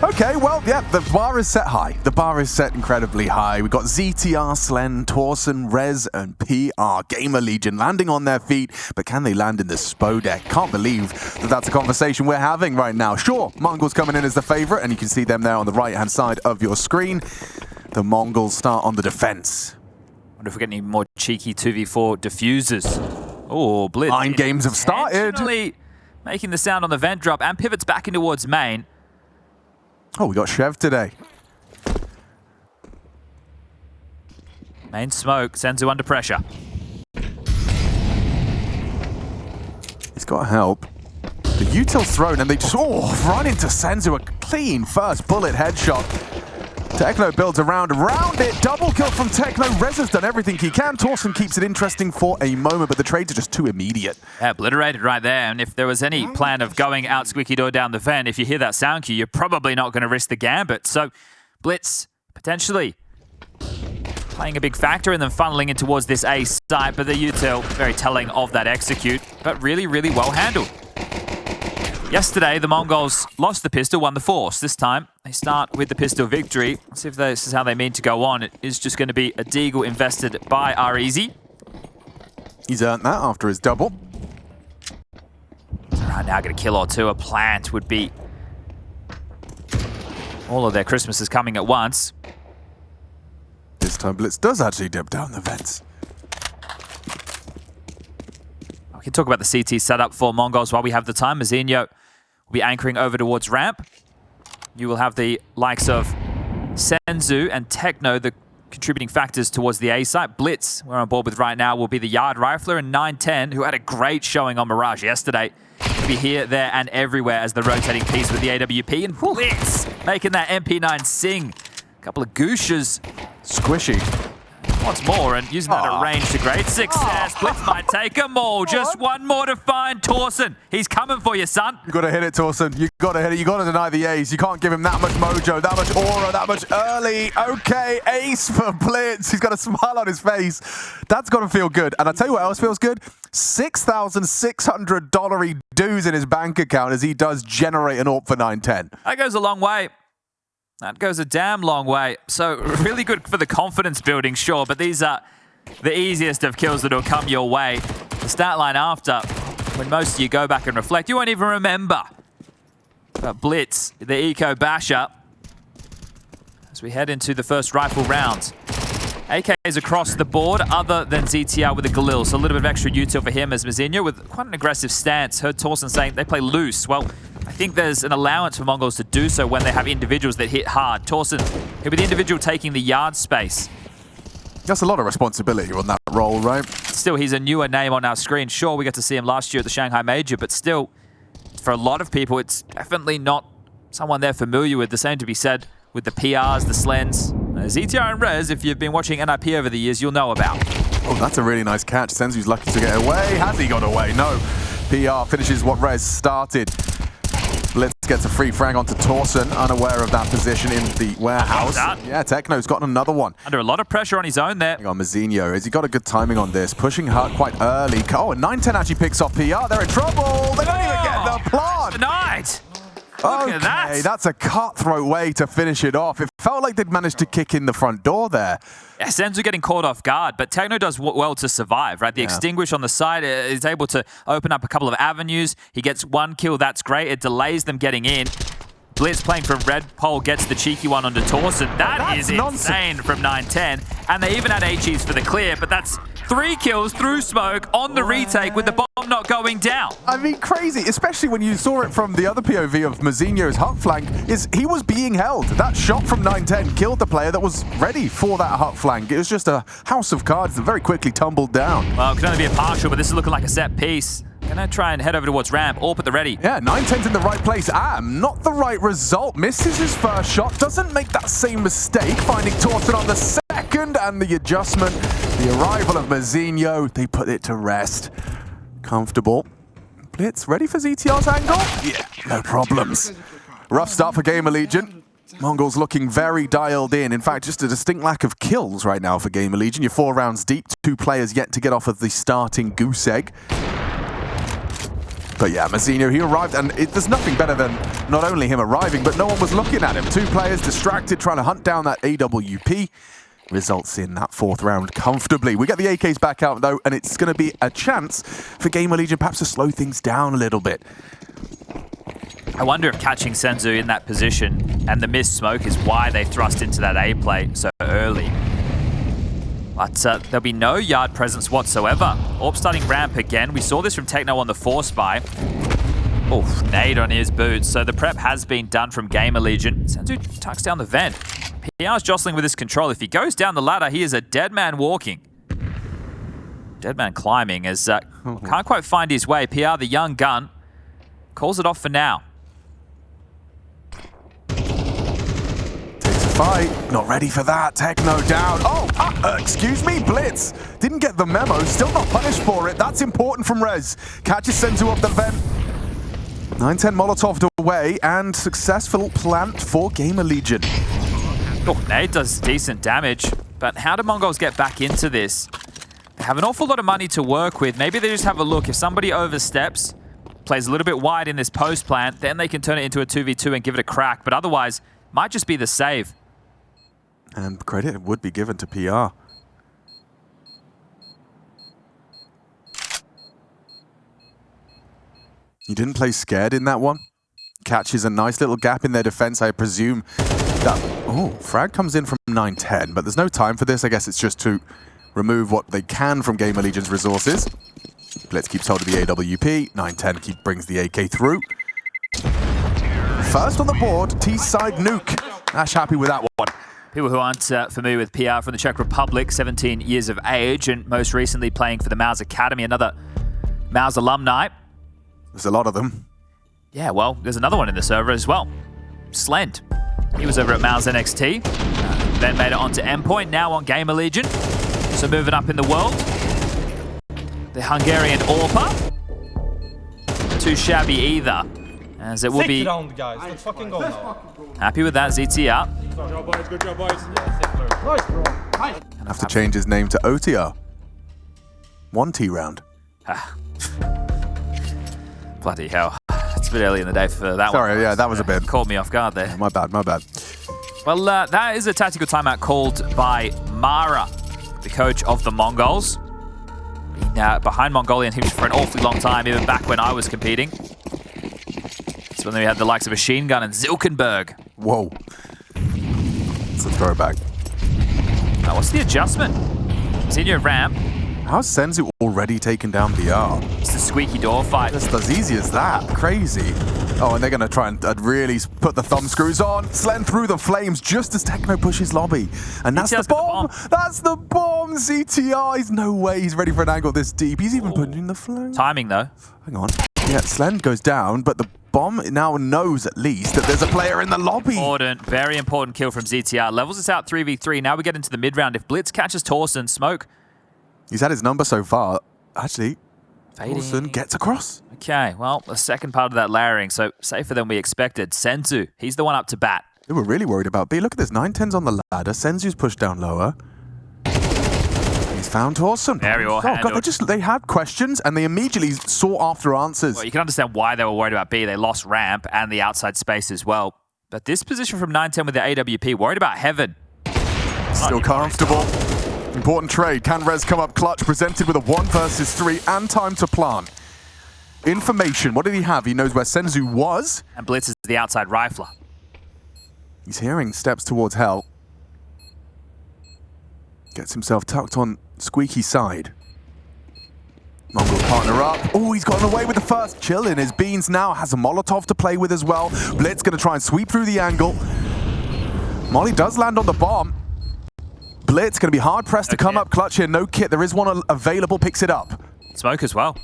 Okay, well, yeah, the bar is set high. The bar is set incredibly high. We've got ZTR, Slen, Torsen, Rez, and PR. GamerLegion landing on their feet, but can they land in the SPO deck? Can't believe that that's a conversation we're having right now. Sure, Mongols coming in as the favorite, and you can see them there on the right-hand side of your screen. The Mongols start on the defense. Wonder if we get any more cheeky 2v4 diffusers. Oh, Blitz. 9 games have started. Making the sound on the vent drop and pivots back in towards main. Oh, we got Chev today. Main smoke, Senzu under pressure. He's got help. The util's thrown and they just, run into Senzu. A clean first bullet headshot. Techno builds around it. Double kill from Techno. Rez has done everything he can. Torsen keeps it interesting for a moment, but the trades are just too immediate. Yeah, obliterated right there. And if there was any plan of going out squeaky door down the vent, if you hear that sound cue, you're probably not going to risk the gambit. So Blitz potentially playing a big factor and then funneling in towards this A site, but the util very telling of that execute, but really, really well handled. Yesterday, the Mongols lost the pistol, won the force. This time, they start with the pistol victory. Let's see if this is how they mean to go on. It is just going to be a Deagle invested by Areezy. He's earned that after his double. So right now, get a kill or two. A plant would be all of their Christmases coming at once. This time, Blitz does actually dip down the vents. We can talk about the CT setup for Mongols while we have the time. Mazinho will be anchoring over towards ramp. You will have the likes of Senzu and Techno, the contributing factors towards the A site. Blitz, we're on board with right now, will be the Yard Rifler, and 910, who had a great showing on Mirage yesterday, will be here, there, and everywhere as the rotating piece with the AWP. And Blitz making that MP9 sing. A couple of gooshes. Squishy. Once more, and using that at range to great success. Blitz might take them all. Just one more to find Torsen. He's coming for you, son. You got to hit it, Torsen. You got to hit it. You got to deny the ace. You can't give him that much mojo, that much aura, that much early. Okay, ace for Blitz. He's got a smile on his face. That's got to feel good. And I'll tell you what else feels good. $6,600 dues in his bank account as he does generate an AWP for 910. That goes a long way. That goes a damn long way. So really good for the confidence building, sure, but these are the easiest of kills that will come your way. The stat line after, when most of you go back and reflect, you won't even remember. But Blitz, the eco basher, as we head into the first rifle round. AKs across the board, other than ZTR with a Galil, so a little bit of extra util for him as Mazinho with quite an aggressive stance. Heard Torsen saying they play loose. Well, I think there's an allowance for Mongols to do so when they have individuals that hit hard. Torsen, he'll be the individual taking the yard space. That's a lot of responsibility on that role, right? Still, he's a newer name on our screen. Sure, we got to see him last year at the Shanghai Major, but still, for a lot of people, it's definitely not someone they're familiar with. The same to be said with the PRs, the Slens. ZTR and Rez, if you've been watching NIP over the years, you'll know about. Oh, that's a really nice catch. Senzu's lucky to get away. Has he got away? No. PR finishes what Rez started. Blitz gets a free frag onto Torsen, unaware of that position in the warehouse. Yeah, Techno's gotten another one. Under a lot of pressure on his own there. Hang on, Mazinho, has he got a good timing on this? Pushing hard quite early. Oh, and 910 actually picks off PR. They're in trouble. They don't even get the plant. Denied. Okay, Look at that. That's a cutthroat way to finish it off. It felt like they'd managed to kick in the front door there. Yeah, Senzu getting caught off guard, but Techno does well to survive, right? The extinguish on the side is able to open up a couple of avenues. He gets one kill, that's great. It delays them getting in. Blitz playing for Red Pole gets the cheeky one onto Torsen. That's insane from 910. And they even had HEs for the clear, but that's 3 kills through smoke on the retake with the bomb not going down. I mean, crazy, especially when you saw it from the other POV of Mazinho's hut flank, is he was being held. That shot from 910 killed the player that was ready for that hut flank. It was just a house of cards that very quickly tumbled down. Well, it can only be a partial, but this is looking like a set piece. Gonna try and head over towards ramp, AWP at the ready. Yeah, 910's in the right place. Not the right result. Misses his first shot, doesn't make that same mistake, finding Torsen on the second, and the adjustment, the arrival of Mazinho, they put it to rest. Comfortable. Blitz, ready for ZTR's angle? Yeah, no problems. Rough start for GamerLegion. Mongols looking very dialed in. In fact, just a distinct lack of kills right now for GamerLegion. You're 4 rounds deep, 2 players yet to get off of the starting goose egg. But yeah, Mazinho, he arrived, and there's nothing better than not only him arriving, but no one was looking at him. Two players distracted, trying to hunt down that AWP. Results in that fourth round comfortably. We get the AKs back out, though, and it's going to be a chance for GamerLegion perhaps to slow things down a little bit. I wonder if catching Senzu in that position and the missed smoke is why they thrust into that A play so early. But there'll be no yard presence whatsoever. Orb starting ramp again. We saw this from Techno on the force buy. Oh, nade on his boots. So the prep has been done from GamerLegion. Senzu tucks down the vent. PR's jostling with his control. If he goes down the ladder, he is a dead man walking. Dead man climbing as can't quite find his way. PR, the young gun, calls it off for now. Takes a fight. Not ready for that. Techno down. Oh, excuse me, Blitz. Didn't get the memo. Still not punished for it. That's important from Rez. Catches Senzu up the vent. 9-10 Molotov away and successful plant for GamerLegion. Oh, nade does decent damage, but how do Mongols get back into this? They have an awful lot of money to work with. Maybe they just have a look. If somebody oversteps, plays a little bit wide in this post plant, then they can turn it into a 2v2 and give it a crack. But otherwise, might just be the save. And credit would be given to PR. You didn't play scared in that one. Catches a nice little gap in their defense, I presume. Oh, frag comes in from 9-10, but there's no time for this. I guess it's just to remove what they can from GamerLegion's resources. Blitz keeps hold of the AWP. 9-10 brings the AK through. First on the board, T-side nuke. Ash happy with that one. People who aren't familiar with PR from the Czech Republic, 17 years of age, and most recently playing for the MOUZ Academy, another MOUZ alumni. There's a lot of them. Yeah, well, there's another one in the server as well. Slend. He was over at MOUZ NXT, then made it onto Endpoint, now on GamerLegion. So moving up in the world. The Hungarian Orpa. Too shabby either, as it will be. Round, guys. Let's fucking go now. Happy with that, ZTR. Good job, boys. Good job, boys. Nice, bro. Nice. Have to change his name to OTR. 1T round. Bloody hell. It's a bit early in the day for that one. Sorry, yeah, that was a bit. Caught me off guard there. My bad, my bad. Well, that is a tactical timeout called by Mara, the coach of the Mongols. Been behind Mongolian hoops for an awfully long time, even back when I was competing. It's when we had the likes of Machine Gun and Zilkenberg. Whoa. It's a throwback. Now, what's the adjustment? Senior ramp. How's Senzu already taken down BR? It's the squeaky door fight. Just as easy as that. Crazy. Oh, and they're going to try and really put the thumb screws on. Slend through the flames just as Techno pushes lobby. And that's the bomb. That's the bomb. ZTR. He's no way he's ready for an angle this deep. He's even putting in the flame. Timing, though. Hang on. Yeah, Slend goes down, but the bomb now knows at least that there's a player in the lobby. Important, very important kill from ZTR. Levels us out 3v3. Now we get into the mid round. If Blitz catches Torsen, Smoke. He's had his number so far. Actually, Fading. Torsen gets across. Okay, well, the second part of that layering, so safer than we expected. Senzu, he's the one up to bat. They were really worried about B. Look at this, 9-10's on the ladder. Senzu's pushed down lower. He's found Torsen. Very well handled. They had questions and they immediately sought after answers. Well, you can understand why they were worried about B. They lost ramp and the outside space as well. But this position from 9-10 with the AWP, worried about heaven. Still comfortable. Important trade. Can Rez come up clutch? Presented with a 1 versus 3 and time to plant. Information. What did he have? He knows where Senzu was. And Blitz is the outside rifler. He's hearing steps towards hell. Gets himself tucked on Squeaky side. Mongol partner up. Oh, he's gotten away with the first. Chillin'. His Beans now has a Molotov to play with as well. Blitz going to try and sweep through the angle. Molly does land on the bomb. Blitz going to be hard-pressed to come up clutch here. No kit. There is one available. Picks it up. Smoke as well.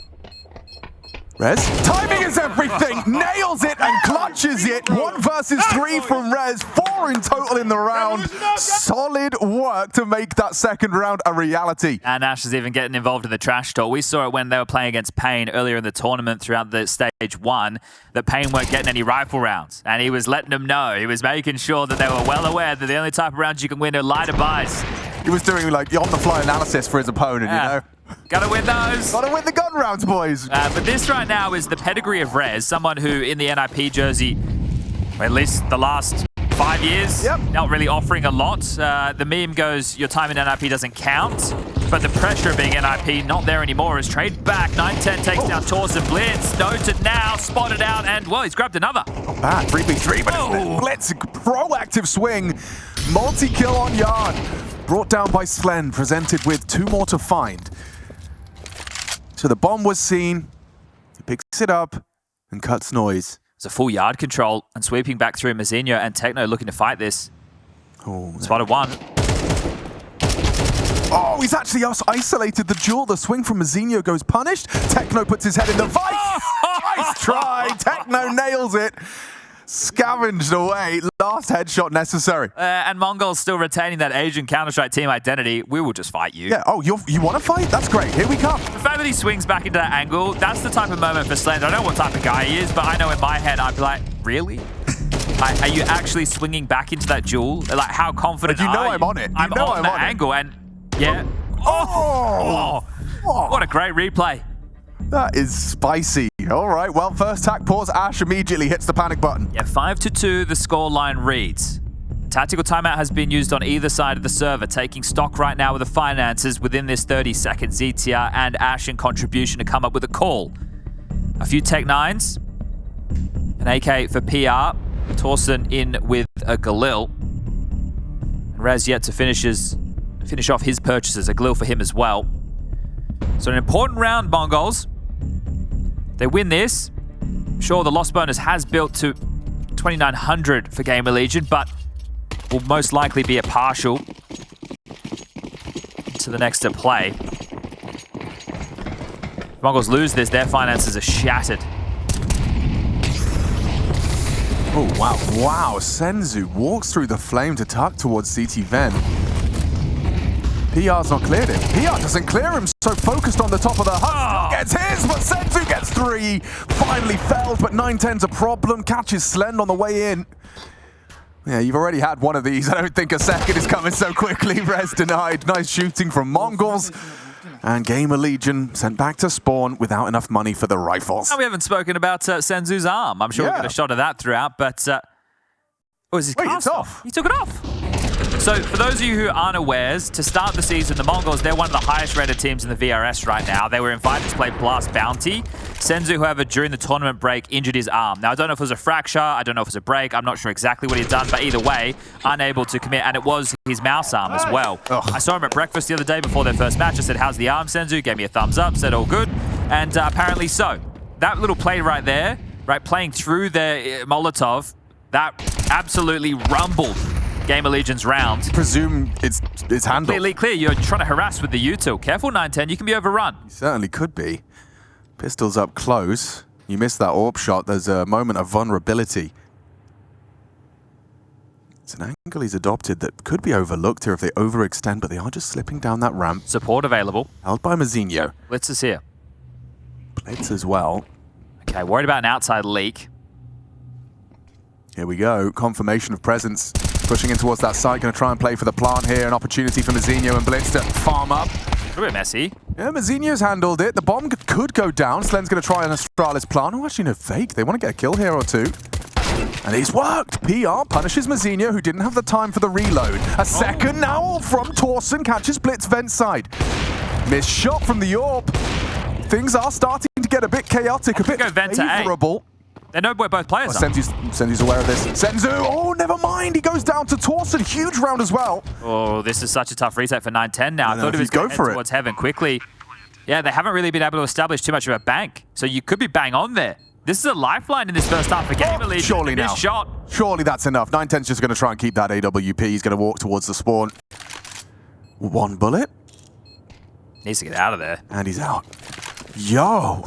Rez. Timing is everything. Nails it and clutches it. 1 versus 3 from Rez. 4 in total in the round. Solid work to make that second round a reality. And Ash is even getting involved in the trash talk. We saw it when they were playing against Payne earlier in the tournament throughout the stage 1, that Payne weren't getting any rifle rounds. And he was letting them know. He was making sure that they were well aware that the only type of rounds you can win are lighter buys. He was doing like on-the-fly analysis for his opponent, you know? Gotta win those. Gotta win the gun rounds, boys. But this right now is the pedigree of Rez, someone who in the NIP jersey, or at least the last 5 years, not really offering a lot. The meme goes, your time in NIP doesn't count, but the pressure of being NIP not there anymore as trade back. 9-10 takes down Torsen. Blitz, noted now, spotted out, and well, he's grabbed another. Not bad, 3v3, but Blitz, proactive swing, multi-kill on Yard. Brought down by Slen, presented with 2 more to find. So the bomb was seen, he picks it up and cuts noise. It's a full Yard control and sweeping back through Mazinho and Techno looking to fight this. Oh, spotted one. Oh, he's actually isolated the duel. The swing from Mazinho goes punished. Techno puts his head in the vice. Nice try. Techno nails it. Scavenged away. Last headshot necessary. And Mongolz still retaining that Asian Counter-Strike team identity. We will just fight you. Yeah. Oh, you want to fight? That's great. Here we come. The fact that he swings back into that angle, that's the type of moment for Slender. I don't know what type of guy he is, but I know in my head, I'd be like, really? Are you actually swinging back into that duel? Like, how confident but you know are you? I'm on it. I'm on that angle, and yeah. Oh! What a great replay. That is spicy. All right, well, first tack pause. Ash immediately hits the panic button. Yeah, 5-2, the scoreline reads. Tactical timeout has been used on either side of the server, taking stock right now with the finances within this 30 seconds. ZTR and Ash in contribution to come up with a call. A few Tech 9s, an AK for PR, Torsen in with a Galil. Raz yet to finish off his purchases, a Galil for him as well. So an important round, Mongols. They win this. Sure, the loss bonus has built to 2,900 for GamerLegion, but will most likely be a partial to the next to play. If Mongols lose this, their finances are shattered. Oh, wow. Wow. Senzu walks through the flame to tuck towards CT Ven. PR's not cleared him. PR doesn't clear him, so focused on the top of the hut. Gets his, but Senzu gets 3. Finally felled, but 9-10's a problem. Catches Slend on the way in. Yeah, you've already had one of these. I don't think a second is coming so quickly. Res denied. Nice shooting from Mongols. And GamerLegion sent back to spawn without enough money for the rifles. Now, we haven't spoken about Senzu's arm. I'm sure we'll get a shot of that throughout, but... was his cast off? He took it off. So, for those of you who aren't aware, to start the season, the Mongols, they're one of the highest rated teams in the VRS right now. They were invited to play Blast Bounty. Senzu, however, during the tournament break, injured his arm. Now, I don't know if it was a fracture, I don't know if it was a break, I'm not sure exactly what he'd done, but either way, unable to commit, and it was his mouse arm as well. I saw him at breakfast the other day before their first match. I said, how's the arm, Senzu? Gave me a thumbs up, said all good, and apparently so. That little play right there, playing through the Molotov, that absolutely rumbled GamerLegion's round. Presume it's handled. Completely clear. You're trying to harass with the util. Careful, 9-10. You can be overrun. You certainly could be. Pistols up close. You missed that AWP shot. There's a moment of vulnerability. It's an angle he's adopted that could be overlooked here if they overextend, but they are just slipping down that ramp. Support available. Held by Mazinho. Blitz is here. Blitz as well. Okay, worried about an outside leak. Here we go. Confirmation of presence. Pushing in towards that side. Going to try and play for the plant here. An opportunity for Mazinho and Blitz to farm up. A bit messy. Yeah, Mazinho's handled it. The bomb could go down. Slen's going to try an Astralis plant. Oh, actually, no, fake. They want to get a kill here or two. And he's worked. PR punishes Mazinho, who didn't have the time for the reload. A second now from Torsen. Catches Blitz vent side. Missed shot from the AWP. Things are starting to get a bit chaotic, a bit favorable. They know where both players are. Senzu's aware of this. Senzu, oh, never mind. He goes down to Torsen. Huge round as well. Oh, this is such a tough reset for 9-10 now. I thought he was going to head towards Heaven quickly. Yeah, they haven't really been able to establish too much of a bank. So you could be bang on there. This is a lifeline in this first half for GamerLegion. Surely now. Shot. Surely that's enough. 9-10's just going to try and keep that AWP. He's going to walk towards the spawn. One bullet. Needs to get out of there. And he's out. Yo,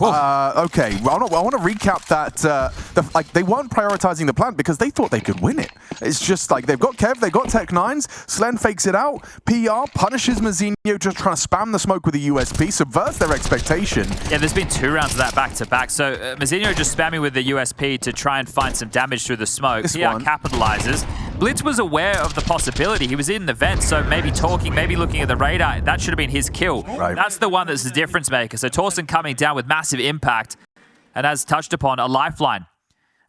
okay. Well, I want to recap that. Like they weren't prioritizing the plant because they thought they could win it. It's just like they've got Kev, they've got Tech 9s. Slen fakes it out. PR punishes Mazinho, just trying to spam the smoke with the USP, subverts their expectation. Yeah, there's been 2 rounds of that back to back. So Mazinho just spamming with the USP to try and find some damage through the smoke. PR capitalizes. Blitz was aware of the possibility. He was in the vent, so maybe talking, maybe looking at the radar. That should have been his kill. Right. That's the one that's the difference maker. So Torsten coming down with massive impact, and as touched upon, a lifeline.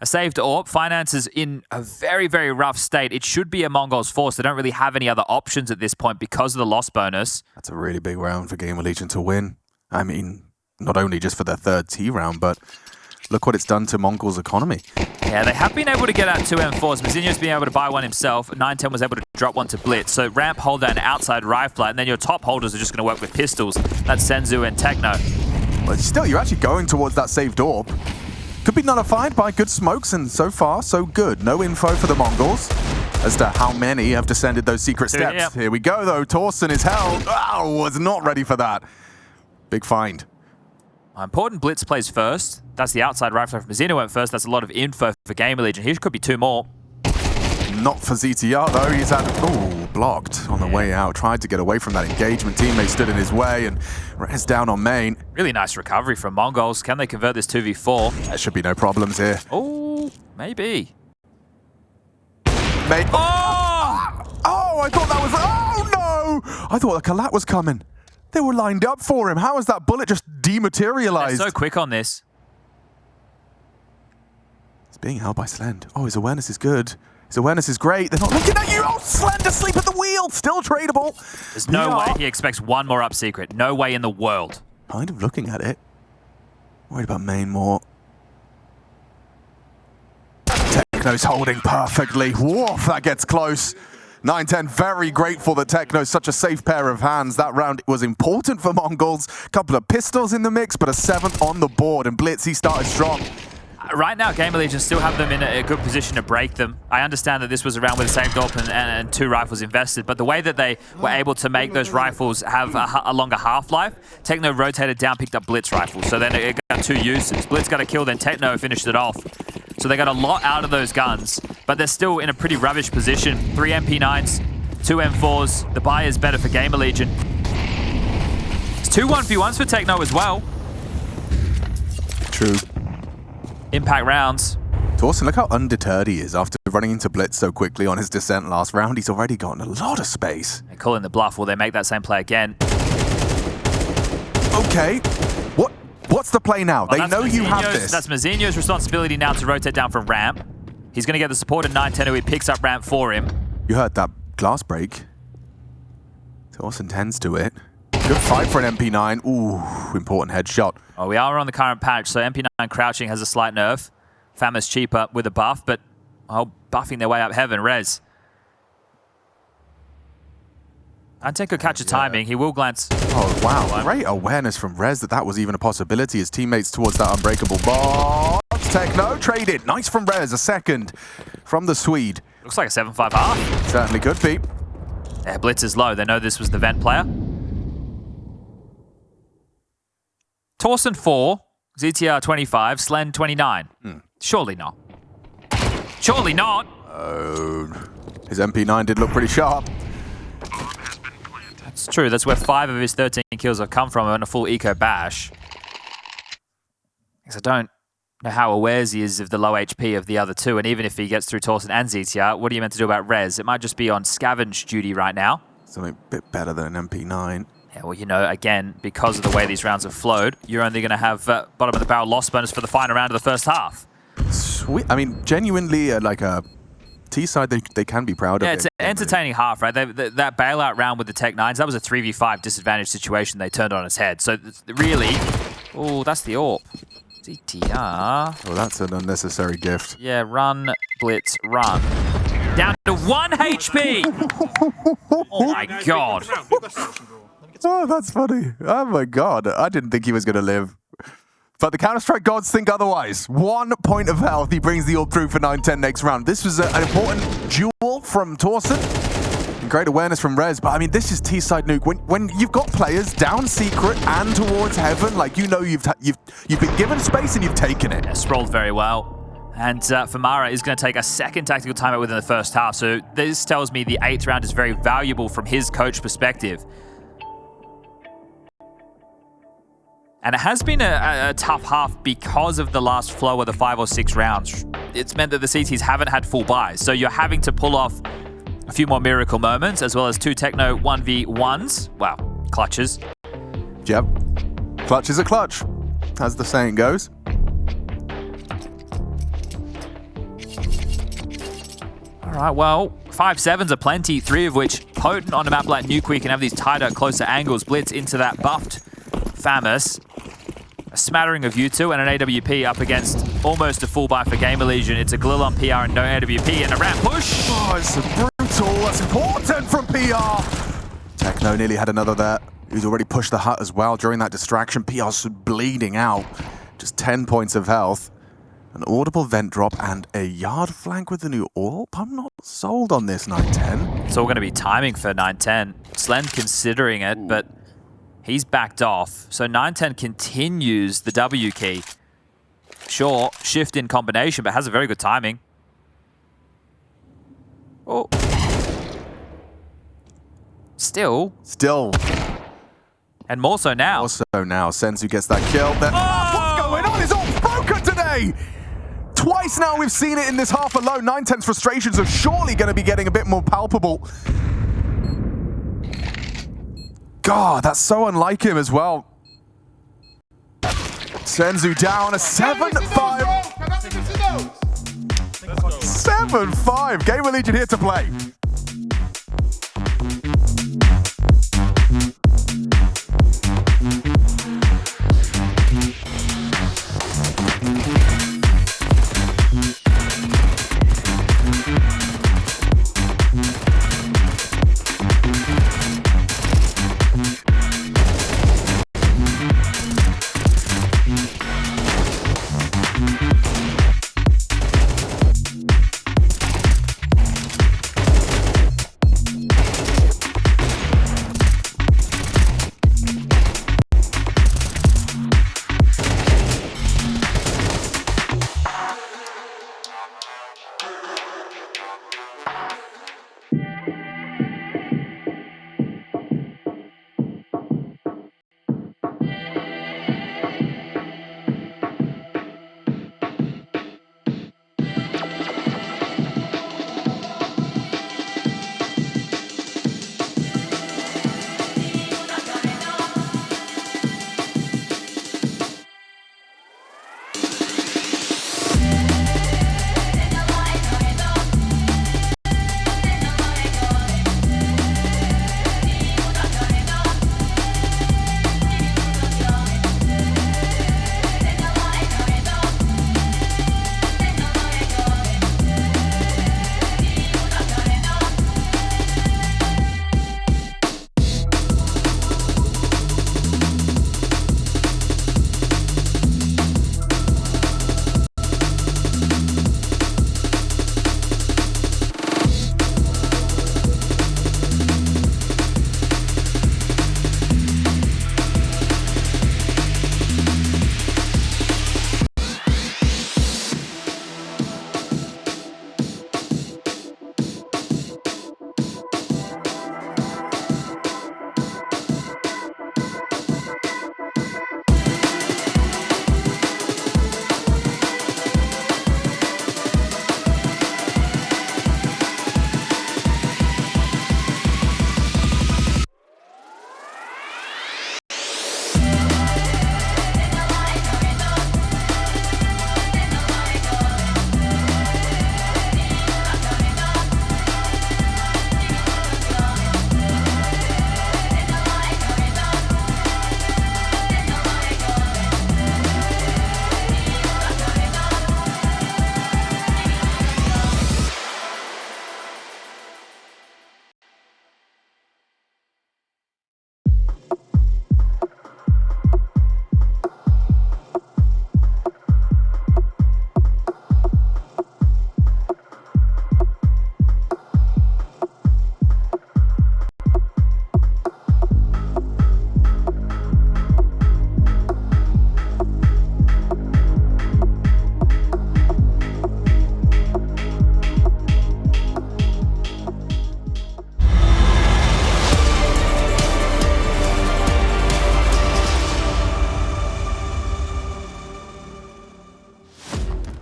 A saved AWP. Finances in a very, very rough state. It should be a Mongols force. They don't really have any other options at this point because of the loss bonus. That's a really big round for GamerLegion to win. I mean, not only just for their third T round, but look what it's done to Mongol's economy. Yeah, they have been able to get out 2 M4s. Mazinho's been able to buy one himself. 910 was able to drop one to Blitz. So ramp holder and outside rifler, and then your top holders are just going to work with pistols. That's Senzu and Techno. But still, you're actually going towards that saved AWP. Could be nullified by good smokes, and so far, so good. No info for the Mongols as to how many have descended those secret steps. Yep. Here we go, though. Torsten is held. Oh, was not ready for that. Big find. Important Blitz plays first. That's the outside rifler from Mazinho went first. That's a lot of info for GamerLegion. Here could be 2 more. Not for ZTR, though. He's had, blocked on the way out. Tried to get away from that engagement. Teammate stood in his way, and Rez down on main. Really nice recovery from Mongols. Can they convert this 2v4? There should be no problems here. Oh, maybe. Mate. Oh, I thought that was... Oh, no! I thought the collat was coming. They were lined up for him. How has that bullet just dematerialized? They're so quick on this. He's being held by Slend. Oh, his awareness is good. His awareness is great. They're not looking at you. Oh, Slend asleep at the wheel. Still tradable. There's no way he expects one more up secret. No way in the world. Kind of looking at it. Worried about main more. Techno's holding perfectly. Woof, that gets close. 910 very grateful that Techno's such a safe pair of hands. That round was important for Mongols. Couple of pistols in the mix, but a 7th on the board. And Blitz, he started strong. Right now, GamerLegion still have them in a good position to break them. I understand that this was a round with a saved AWP and 2 rifles invested, but the way that they were able to make those rifles have a longer half-life, Techno rotated down, picked up Blitz rifles, so then it got 2 uses. Blitz got a kill, then Techno finished it off. So they got a lot out of those guns, but they're still in a pretty rubbish position. 3 MP9s, 2 M4s. The buy is better for GamerLegion. It's 2 1v1s for Techno as well. True. Impact rounds. Torsten, look how undeterred he is after running into Blitz so quickly on his descent last round. He's already gotten a lot of space. They're calling the bluff. Will they make that same play again? Okay. What's the play now? They know you have this. That's Mazinho's responsibility now to rotate down from ramp. He's going to get the support at 910 who he picks up ramp for him. You heard that glass break. Torsten tends to it. Good fight for an MP9. Ooh, important headshot. Oh, we are on the current patch, so MP9 crouching has a slight nerf. Fama's cheaper with a buff, but buffing their way up heaven. Rez. Ante could catch a timing. He will glance. Oh, wow. Great awareness from Rez that was even a possibility. His teammates towards that unbreakable box. Techno traded. Nice from Rez. A second from the Swede. Looks like a 7-5 half. Certainly could be. Yeah, Blitz is low. They know this was the vent player. Torsten 4, ZTR 25, Slend 29. Surely not. Surely not. His MP9 did look pretty sharp. That's true. That's where 5 of his 13 kills have come from on a full eco bash. Because I don't know how aware he is of the low HP of the other 2, and even if he gets through Torsten and ZTR, what are you meant to do about Rez? It might just be on scavenge duty right now. Something a bit better than an MP9. Yeah, well, you know, again, because of the way these rounds have flowed, you're only going to have bottom of the barrel loss bonus for the final round of the first half. Sweet. I mean, genuinely, like a T-side, they can be proud of it. Yeah, it's an entertaining half, right? That bailout round with the Tech 9s, that was a 3v5 disadvantage situation they turned on its head. So, really... Oh, that's the AWP. ZTR... Oh, that's an unnecessary gift. Yeah, run, Blitz, run. Down to 1 HP! Oh, my God. Oh, that's funny. Oh, my God. I didn't think he was going to live. But the Counter-Strike gods think otherwise. 1 point of health. He brings the AWP through for 910 next round. This was an important duel from Torsten. And great awareness from Rez. But, I mean, this is T-side nuke. When you've got players down secret and towards heaven, like, you know you've been given space and you've taken it. Yeah, sprawled very well. And Famara is going to take a second tactical timeout within the first half. So this tells me the 8th round is very valuable from his coach perspective. And it has been a tough half because of the last flow of the 5 or 6 rounds. it's meant that the CTs haven't had full buys. So you're having to pull off a few more miracle moments, as well as 2 Techno 1v1s. Wow, clutches. Yep. Clutch is a clutch, as the saying goes. All right, well, 5-7s are plenty, 3 of which potent on a map like Nuke, where you can have these tighter, closer angles. Blitz into that buffed Famous. A smattering of U2 and an AWP up against almost a full buy for GamerLegion. It's a Glil on PR and no AWP and a ramp push. Oh, it's brutal. That's important from PR. Techno nearly had another there. He's already pushed the hut as well during that distraction. PR's bleeding out. Just 10 points of health. An audible vent drop and a yard flank with the new AWP. I'm not sold on this 9-10. It's all going to be timing for 9-10. Slend considering it, but he's backed off. So 9-10 continues the W key. Sure, shift in combination, but has a very good timing. Oh. Still. And more so now. Also now, Senzu gets that kill. Then what's going on? It's all broken today! Twice now we've seen it in this half alone. 9-10's frustrations are surely going to be getting a bit more palpable. God, that's so unlike him as well. Senzu down, a 7-5. 7-5. GamerLegion here to play.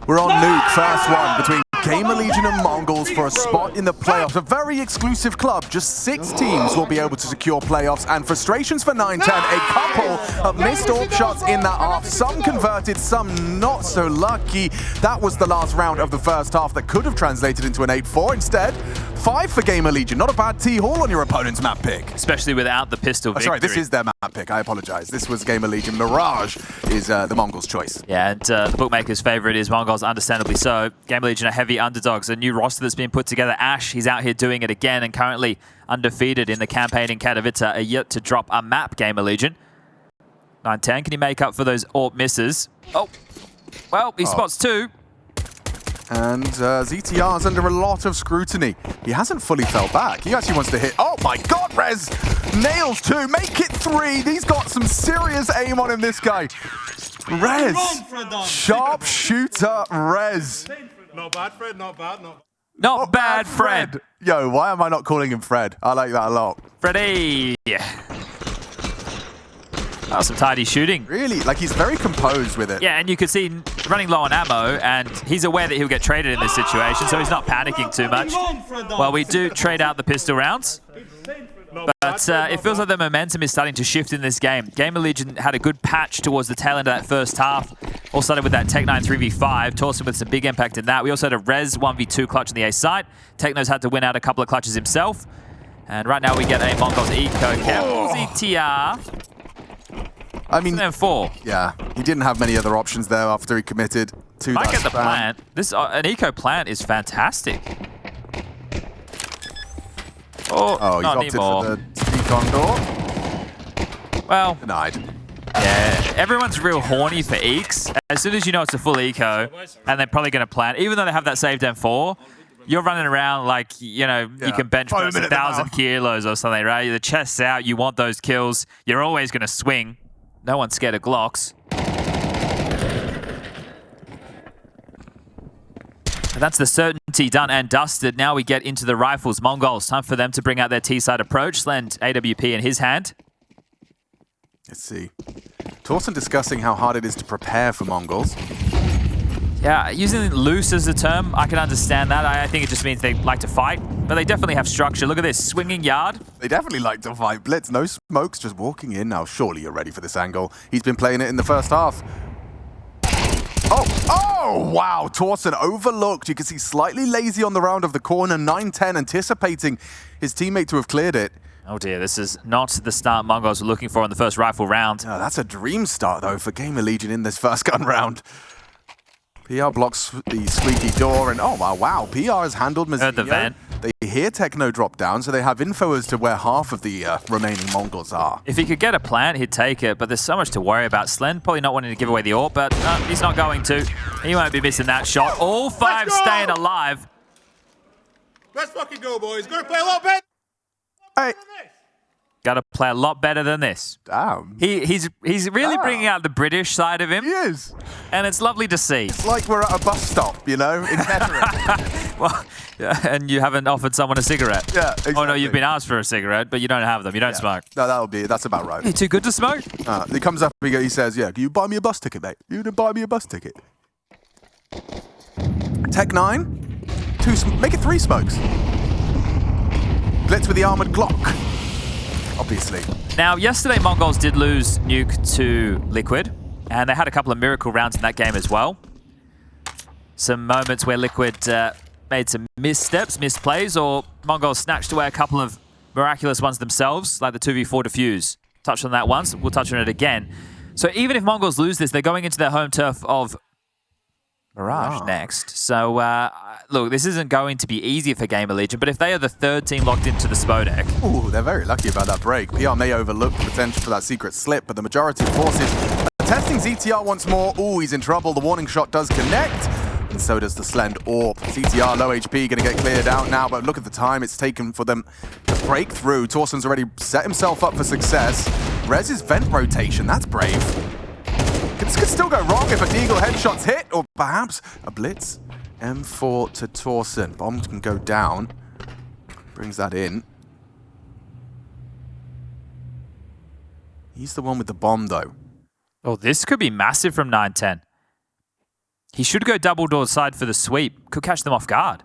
We're on nukes. first one between GamerLegion and Mongols for a spot in the playoffs. A very exclusive club. Just 6 teams will be able to secure playoffs, and frustrations for 9-10. A couple of missed AWP shots in that half. Some converted, some not so lucky. That was the last round of the first half that could have translated into an 8-4. Instead, 5 for GamerLegion. Not a bad T-Hall on your opponent's map pick. Especially without the pistol victory. Sorry, this is their map pick. I apologize. This was GamerLegion. Mirage is the Mongols' choice. Yeah, and the bookmaker's favorite is Mongols, understandably so. GamerLegion are heavy underdogs. A new roster that's been put together. Ash, he's out here doing it again and currently undefeated in the campaign in Katowice, are yet to drop a map, GamerLegion. 9-10, can he make up for those AWP misses? Oh, well, he spots 2. And ZTR is under a lot of scrutiny. He hasn't fully fell back. He actually wants to hit. Oh my God, Rez nails 2, make it 3. He's got some serious aim on him, this guy. Rez, sharp shooter, Rez. Not bad, Fred, not bad. Not bad, Fred. Yo, why am I not calling him Fred? I like that a lot. Freddie. That was some tidy shooting. Really? Like, he's very composed with it. Yeah, and you could see running low on ammo, and he's aware that he'll get traded in this situation, so he's not panicking too much. Well, we do trade out the pistol rounds, but it feels like the momentum is starting to shift in this game. GamerLegion had a good patch towards the tail end of that first half. All started with that Tech9 3v5. Torsten with some big impact in that. We also had a Rez 1v2 clutch on the A site. Techno's had to win out a couple of clutches himself. And right now we get a Mongols eco. Careful, ZTR. I mean, 4. Yeah, he didn't have many other options there after he committed to Might that get the spam. plant. This an eco plant is fantastic. Oh, He's not opted anymore. for the speak on door. Well, Denied. yeah, everyone's real horny for eeks. As soon as you know it's a full eco, and they're probably going to plant, even though they have that saved M4, you're running around like, you know, you can bench press 1,000 kilos or something, right? The chest's out, you want those kills, you're always going to swing. No one's scared of Glocks. And that's the certainty done and dusted. Now we get into the rifles. Mongols, time for them to bring out their T-side approach. Slend AWP in his hand. Let's see. Torsten discussing how hard it is to prepare for Mongols. Yeah, using loose as a term, I can understand that. I think it just means they like to fight, but they definitely have structure. Look at this, swinging yard. They definitely like to fight. Blitz, no smokes, just walking in. Now, surely you're ready for this angle. He's been playing it in the first half. Oh, wow. Torsten overlooked. You can see slightly lazy on the round of the corner. 9-10, anticipating his teammate to have cleared it. Oh dear, this is not the start Mongols were looking for in the first rifle round. Oh, that's a dream start, though, for GamerLegion in this first gun round. PR blocks the squeaky door, and oh wow, PR has handled Mazinho. Heard the vent. They hear Techno drop down, so they have info as to where half of the remaining Mongols are. If he could get a plant, he'd take it, but there's so much to worry about. Slend probably not wanting to give away the AWP, but he's not going to. He won't be missing that shot. All 5 staying alive. Let's fucking go, boys. Gotta play a lot better. Hey, Got to play a lot better than this. damn. He's really bringing out the British side of him, He is. and it's lovely to see. It's like we're at a bus stop, you know, in Kettering. Well, yeah, and you haven't offered someone a cigarette. Yeah, exactly. Oh no, you've been asked for a cigarette, but you don't have them. You don't smoke. No, that's about right. You too good to smoke? He comes up, he says, yeah, can you buy me a bus ticket, mate? You didn't buy me a bus ticket. Tech9, make it 3 smokes. Blitz with the armored Glock. Obviously. Now, yesterday Mongols did lose Nuke to Liquid, and they had a couple of miracle rounds in that game as well. Some moments where Liquid made some missteps, misplays, or Mongols snatched away a couple of miraculous ones themselves, like the 2v4 defuse. Touched on that once, we'll touch on it again. So even if Mongols lose this, they're going into their home turf of Mirage next. So, look, this isn't going to be easy for GamerLegion, but if they are the 3rd team locked into the Spodek... Ooh, they're very lucky about that break. PR may overlook the potential for that secret slip, but the majority of forces are testing ZTR once more. Ooh, he's in trouble. The warning shot does connect, and so does the Slend AWP. ZTR, low HP, going to get cleared out now, but look at the time it's taken for them to break through. Torsten's already set himself up for success. Rez's vent rotation, that's brave. This could still go wrong if a Deagle headshot's hit, or perhaps a blitz. M4 to Torsten. Bomb can go down. Brings that in. He's the one with the bomb, though. Oh, this could be massive from 9-10. He should go double door side for the sweep. Could catch them off guard.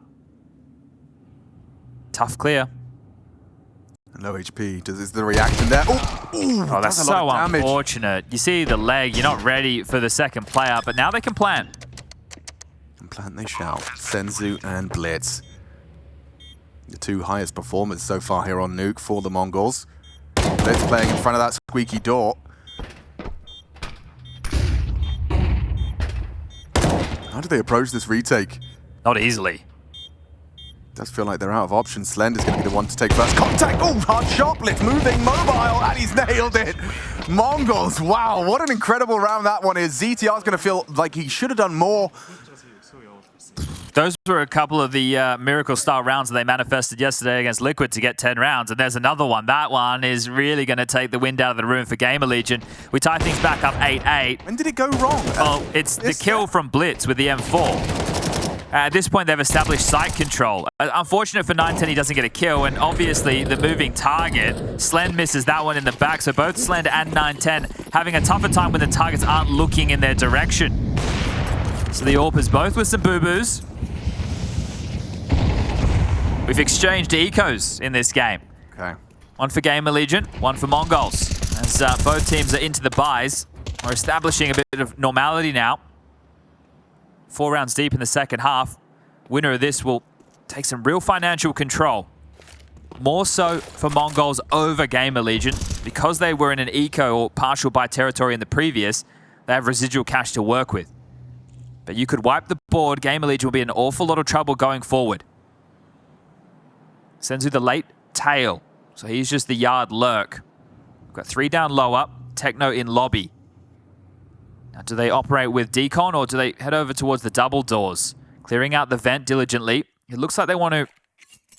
Tough clear. Low HP. Is the reaction there? Oh, that's so unfortunate. You see the leg, you're not ready for the second player, but now they can plant. And plant they shall. Senzu and Blitz. The two highest performers so far here on Nuke for the Mongols. Blitz playing in front of that squeaky door. How do they approach this retake? Not easily. Does feel like they're out of options. Slender's going to be the one to take first contact. Oh, hard shot. Blitz moving, mobile, and he's nailed it. Mongols, wow, what an incredible round that one is. ZTR's going to feel like he should have done more. Those were a couple of the miracle-style rounds that they manifested yesterday against Liquid to get 10 rounds. And there's another one. That one is really going to take the wind out of the room for GamerLegion. We tie things back up 8-8. When did it go wrong? Well, it's the kill from Blitz with the M4. At this point, they've established site control. Unfortunate for 910, he doesn't get a kill, and obviously the moving target, Slend misses that one in the back, so both Slend and 910 having a tougher time when the targets aren't looking in their direction. So the AWPers both with some boo-boos. We've exchanged ecos in this game. Okay. One for GamerLegion, one for Mongols. As both teams are into the buys, we're establishing a bit of normality now. 4 rounds deep in the second half. Winner of this will take some real financial control. More so for Mongols over GamerLegion. Because they were in an eco or partial buy territory in the previous, they have residual cash to work with. But you could wipe the board. GamerLegion will be in an awful lot of trouble going forward. Senzu the late tail. So he's just the yard lurk. We've got 3 down low up. Techno in lobby. Now, do they operate with decon or do they head over towards the double doors? Clearing out the vent diligently. It looks like they want to,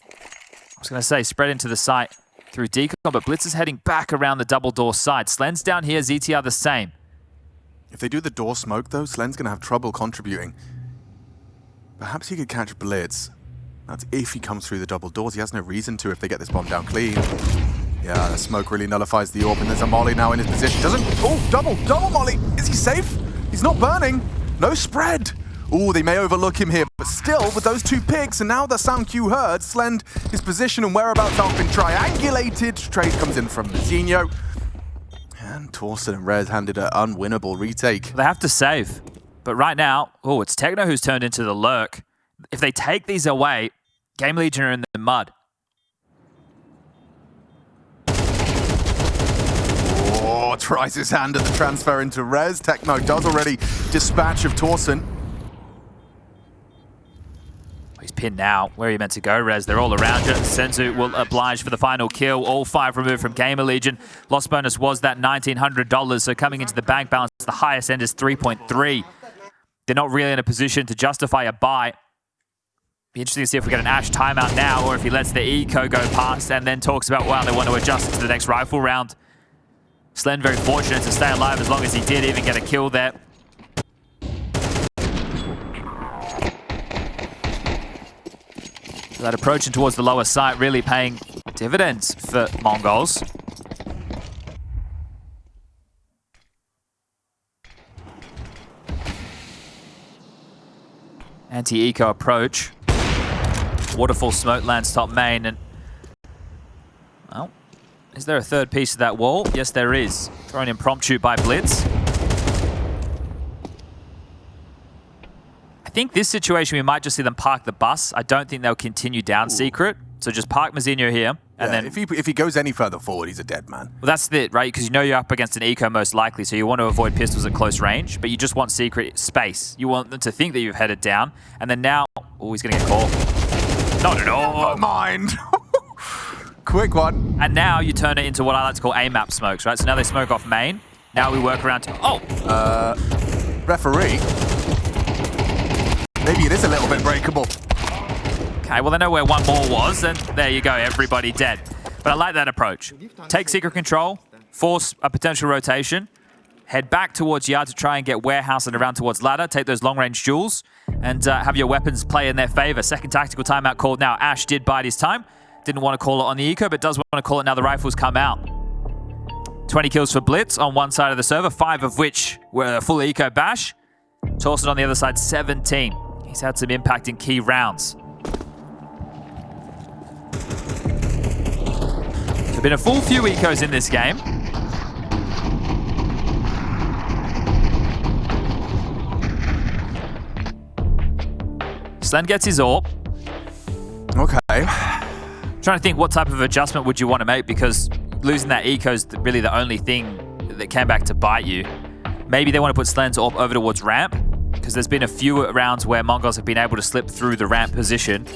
I was going to say, spread into the site through decon, but Blitz is heading back around the double door side. Slen's down here, ZTR the same. If they do the door smoke, though, Slen's going to have trouble contributing. Perhaps he could catch Blitz. That's if he comes through the double doors. He has no reason to if they get this bomb down clean. Yeah, the smoke really nullifies the AWP, and there's a molly now in his position. Doesn't... Oh, double molly. Is he safe? He's not burning. No spread. Oh, they may overlook him here, but still, with those 2 picks, and now the sound cue heard, Slend, his position and whereabouts have been triangulated. Trade comes in from Mazinho. And Torsten and Rez handed an unwinnable retake. They have to save. But right now, oh, it's Techno who's turned into the lurk. If they take these away, GamerLegion are in the mud. Oh, tries his hand at the transfer into Rez. Techno does already dispatch of Torsten. He's pinned now. Where are you meant to go, Rez? They're all around you. Senzu will oblige for the final kill. All 5 removed from GamerLegion. Lost bonus was that $1,900, so coming into the bank balance, the highest end is 3.3. They're not really in a position to justify a buy. Be interesting to see if we get an Ash timeout now, or if he lets the eco go past and then talks about, wow, they want to adjust it to the next rifle round. Slen very fortunate to stay alive as long as he did, even get a kill there. So that approaching towards the lower site really paying dividends for Mongols. Anti-eco approach. Waterfall smoke lands top main, and well, is there a third piece of that wall? Yes, there is. Thrown impromptu by Blitz. I think this situation, we might just see them park the bus. I don't think they'll continue down secret. So just park Mazinho here, and then... If he goes any further forward, he's a dead man. Well, that's it, right? Because you know you're up against an eco most likely, so you want to avoid pistols at close range, but you just want secret space. You want them to think that you've headed down, and then now... Oh, he's going to get caught. Not at all. Never mind. Quick one. And now you turn it into what I like to call AMAP smokes, right? So now they smoke off main. Now we work around to... Oh! Referee. Maybe it is a little bit breakable. Okay, well, they know where one more was, and there you go, everybody dead. But I like that approach. Take secret control, force a potential rotation, head back towards yard to try and get warehouse and around towards ladder, take those long-range duels, and have your weapons play in their favor. Second tactical timeout called now. Ash did bide his time. Didn't want to call it on the eco, but does want to call it now the rifles come out. 20 kills for Blitz on one side of the server, 5 of which were a full eco bash. Torsten on the other side, 17. He's had some impact in key rounds. There's been a full few ecos in this game. Slen gets his AWP. Okay. Trying to think what type of adjustment would you want to make, because losing that eco is really the only thing that came back to bite you. Maybe they want to put Slen's AWP over towards ramp, because there's been a few rounds where Mongols have been able to slip through the ramp position.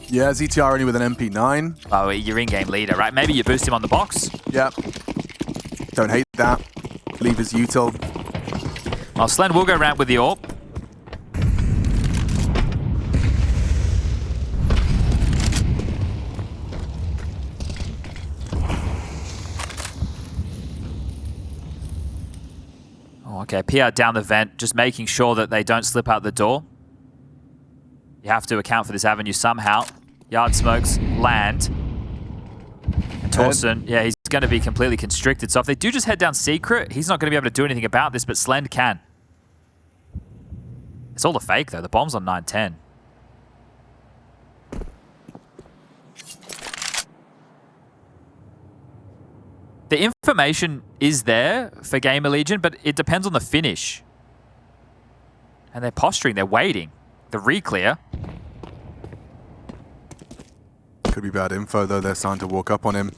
Yeah, ZTR only with an MP9. Oh, you're in-game leader, right? Maybe you boost him on the box. Yep. Don't hate that. Leave his util. Well, Slen will go ramp with the AWP. Okay, PR down the vent, just making sure that they don't slip out the door. You have to account for this avenue somehow. Yard smokes, land. And Torsten, yeah, he's going to be completely constricted. So if they do just head down secret, he's not going to be able to do anything about this, but Slend can. It's all a fake, though. The bomb's on 9-10. The information is there for GamerLegion, but it depends on the finish. And they're posturing, they're waiting. The re-clear. Could be bad info, though. They're starting to walk up on him.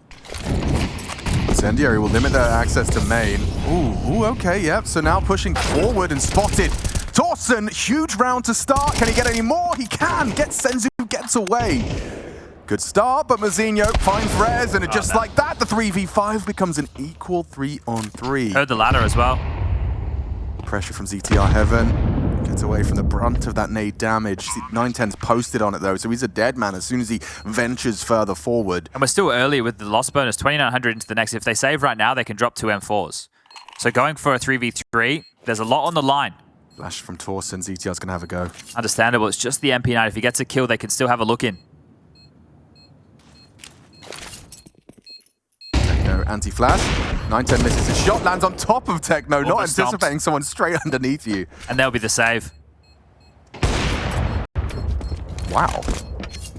Incendiary will limit their access to main. Ooh, okay, yep. So now pushing forward and spotted. Torsten, huge round to start. Can he get any more? He can. Senzu gets away. Good start, but Mazinho finds Rez, and just like that, the 3v5 becomes an equal 3-on-3. Heard the ladder as well. Pressure from ZTR Heaven. Gets away from the brunt of that nade damage. 910's posted on it, though, so he's a dead man as soon as he ventures further forward. And we're still early with the loss bonus, 2,900 into the next. If they save right now, they can drop 2 M4s. So going for a 3v3, there's a lot on the line. Flash from Torsten, ZTR's going to have a go. Understandable, it's just the MP9. If he gets a kill, they can still have a look in. Anti-flash. 910 misses his shot, lands on top of Techno, not anticipating stomps. someone straight underneath you. And there'll be the save. Wow.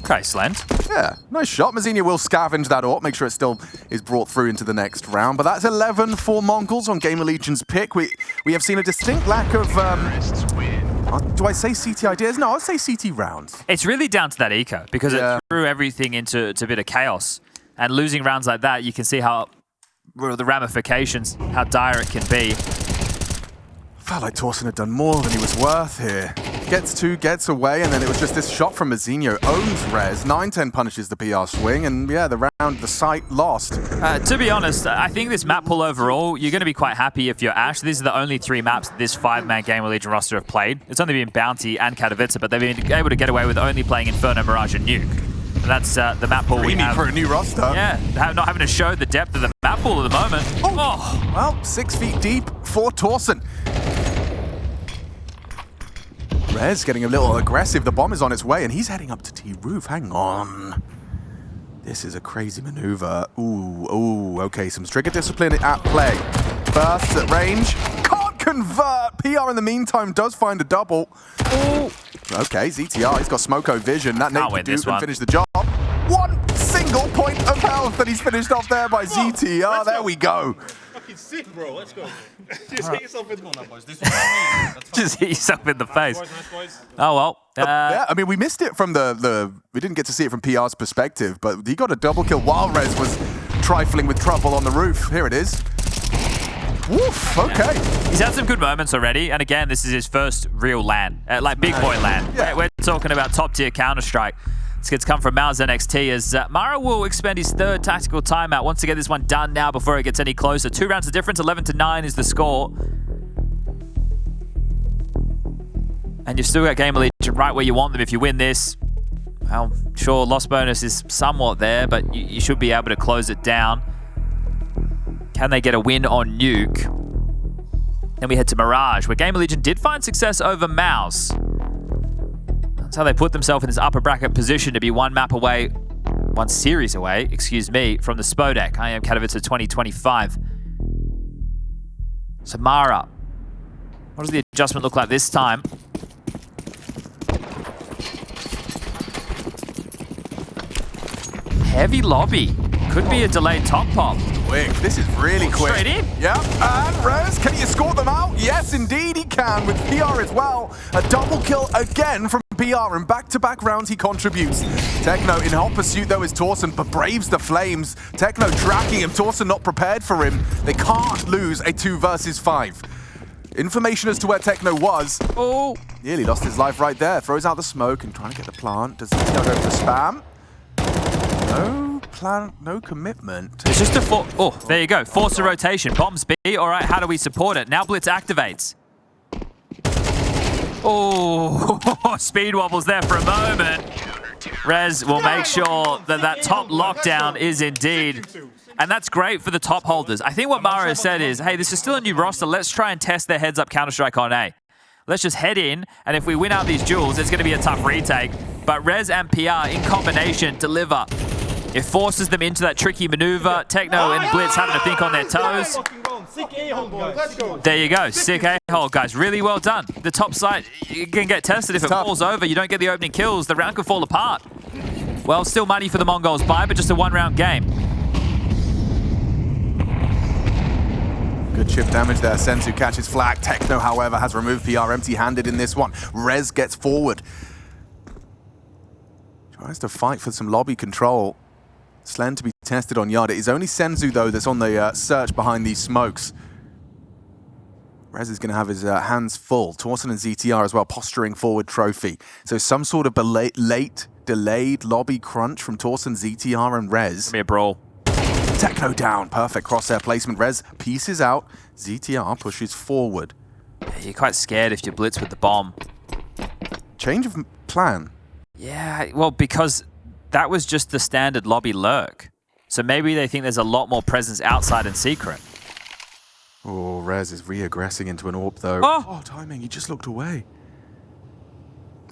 Okay, Slend. Yeah, nice shot. Mazinho will scavenge that AWP, make sure it still is brought through into the next round. But that's 11 for Mongols on GamerLegion's pick. We have seen a distinct lack of... do I say CT ideas? No, I'll say CT rounds. It's really down to that eco, because it threw everything into a bit of chaos. And losing rounds like that, you can see how the ramifications, how dire it can be. Felt like Torsten had done more than he was worth here. Gets 2, gets away, and then it was just this shot from Mazinho. Owns Rez. 910 punishes the PR swing, and yeah, the site lost. To be honest, I think this map pool overall, you're going to be quite happy if you're Ash. These are the only 3 maps this 5-man GamerLegion roster have played. It's only been Bounty and Katowice, but they've been able to get away with only playing Inferno, Mirage, and Nuke. And that's the map pool we have. For a new roster. Yeah, not having to show the depth of the map pool at the moment. Oh. Well, 6 feet deep for Torsten. Rez getting a little aggressive. The bomb is on its way, and he's heading up to T-Roof. Hang on. This is a crazy maneuver. Ooh, okay. Some trigger discipline at play. Bursts at range. Can't convert. PR in the meantime does find a double. Ooh. Okay, ZTR, he's got Smoko vision. That nade could finish the job. 1 single point of health, and he's finished off there by ZTR. There we go. Fucking sick, bro. Let's go. Just hit yourself in the face. Just hit yourself in the face. Nice boys. Oh, well. Yeah, I mean, we missed it from we didn't get to see it from PR's perspective, but he got a double kill while Rez was trifling with trouble on the roof. Here it is. Woof, okay. Yeah. He's had some good moments already, and again, this is his first real LAN, like big boy LAN. Yeah. We're talking about top-tier Counter-Strike. This gets come from Mouse NXT as Mara will expend his 3rd tactical timeout. Wants to get this one done now before it gets any closer. 2 rounds of difference, 11-9 is the score. And you've still got GamerLegion right where you want them if you win this. Well, sure, loss bonus is somewhat there, but you should be able to close it down. Can they get a win on Nuke? Then we head to Mirage, where GamerLegion did find success over Mouse. That's how they put themselves in this upper bracket position to be one series away, from the Spodek, IEM Katowice 2025. So Mara What does the adjustment look like this time? Heavy lobby. Could be a delayed top pop. Quick, this is really quick. Straight in. Yep, and Rez, can he escort them out? Yes, indeed he can, with PR as well. A double kill again from PR, and back-to-back rounds he contributes. Techno in hot pursuit though is Torsen, but braves the flames. Techno tracking him, Torsen not prepared for him. They can't lose a 2 versus 5. Information as to where Techno was. Oh. Nearly lost his life right there. Throws out the smoke and trying to get the plant. Does he go for the spam? No plan, no commitment. It's just a oh, there you go. Force a rotation. Bombs B. All right, how do we support it? Now Blitz activates. Oh, speed wobbles there for a moment. Rez will make sure that that top lockdown is indeed. And that's great for the top holders. I think what Mario said is, hey, this is still a new roster. Let's try and test their heads-up Counter-Strike on A. Let's just head in, and if we win out these duels, it's going to be a tough retake. But Rez and PR in combination deliver. It forces them into that tricky maneuver. Techno and Blitz having to think on their toes. There you go. Sick A-hole, guys. Really well done. The top side, you can get tested if it falls over. You don't get the opening kills. The round could fall apart. Well, still money for the Mongols buy, but just a one-round game. Good chip damage there. Senzu catches flag. Techno, however, has removed PR empty-handed in this one. Rez gets forward. Tries to fight for some lobby control. Slen to be tested on yard. It is only Senzu, though, that's on the search behind these smokes. Rez is going to have his hands full. Torsen and ZTR as well, posturing forward trophy. So some sort of late, delayed lobby crunch from Torsen, ZTR, and Rez. Give me a brawl. Techno down. Perfect crosshair placement. Rez pieces out. ZTR pushes forward. You're quite scared if you blitz with the bomb. Change of plan. Yeah, well, because that was just the standard lobby lurk. So maybe they think there's a lot more presence outside and secret. Oh, Rez is re-aggressing into an AWP, though. Oh, timing. He just looked away.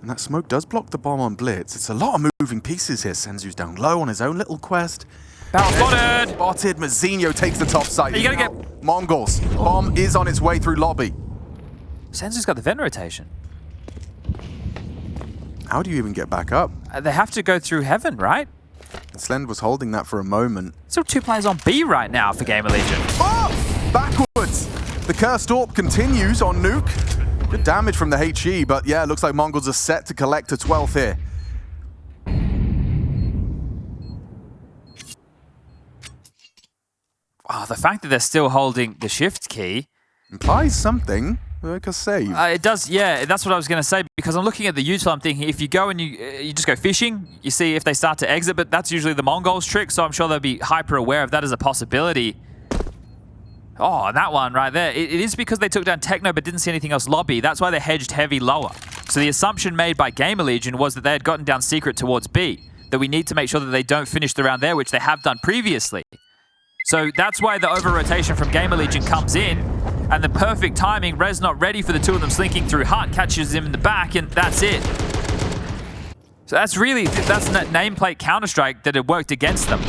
And that smoke does block the bomb on Blitz. It's a lot of moving pieces here. Senzu's down low on his own little quest. Barrel spotted! Spotted. Mazinho takes the top side. You gotta get... Mongols. Bomb is on its way through lobby. Senzu's got the vent rotation. How do you even get back up? They have to go through heaven, right? And Slend was holding that for a moment. Still 2 players on B right now for GamerLegion. Oh! Backwards! The cursed AWP continues on Nuke. Good damage from the HE, but yeah, it looks like Mongols are set to collect a 12th here. Oh, the fact that they're still holding the shift key implies something. Like a save. It does, yeah, that's what I was going to say, because I'm looking at the util, I'm thinking if you go and you just go fishing, you see if they start to exit, but that's usually the Mongols trick, so I'm sure they'll be hyper aware of that as a possibility. Oh, that one right there. It is because they took down Techno but didn't see anything else lobby. That's why they hedged heavy lower. So the assumption made by GamerLegion was that they had gotten down secret towards B, that we need to make sure that they don't finish the round there, which they have done previously. So that's why the over-rotation from GamerLegion comes in, and the perfect timing, Rez not ready for the two of them slinking through Hut, catches him in the back, and that's it. So that's really, that's that nameplate Counter-Strike that had worked against them.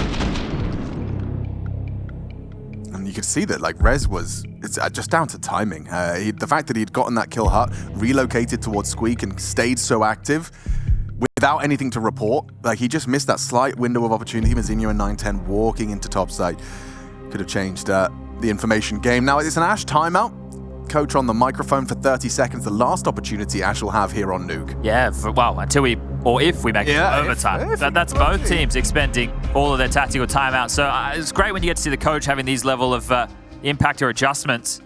And you could see that, like, Rez was, it's just down to timing. The fact that he'd gotten that kill Hut, relocated towards Squeak, and stayed so active without anything to report. Like, he just missed that slight window of opportunity. Mazinho and 910 walking into topside. Could have changed the information game. Now, it's an Ash timeout. Coach on the microphone for 30 seconds. The last opportunity Ash will have here on Nuke. Yeah, well, until we, or if we make it to overtime. That's both teams expending all of their tactical timeouts. So it's great when you get to see the coach having these level of impact or adjustments.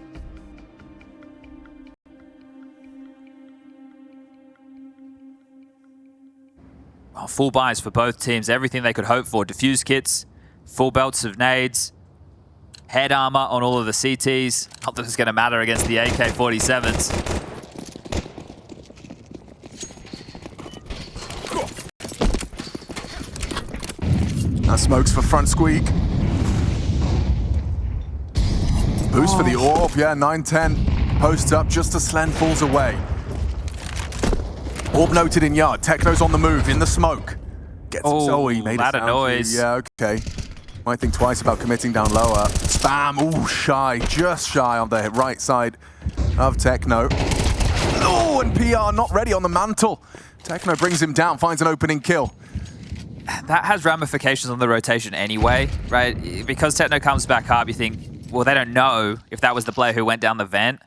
Oh, full buys for both teams. Everything they could hope for. Diffuse kits, full belts of nades, head armor on all of the CTs. Not that it's going to matter against the AK-47s. Now smokes for front Squeak. Boost for the AWP. Yeah, 910 posts up just as Slen falls away. AWP noted in yard. Techno's on the move in the smoke. Gets he made loud noise. Yeah, okay. Might think twice about committing down lower. Spam. Ooh, shy. Just shy on the right side of Techno. Oh, and PR not ready on the mantle. Techno brings him down, finds an opening kill. That has ramifications on the rotation anyway, right? Because Techno comes back up, you think, well, they don't know if that was the player who went down the vent.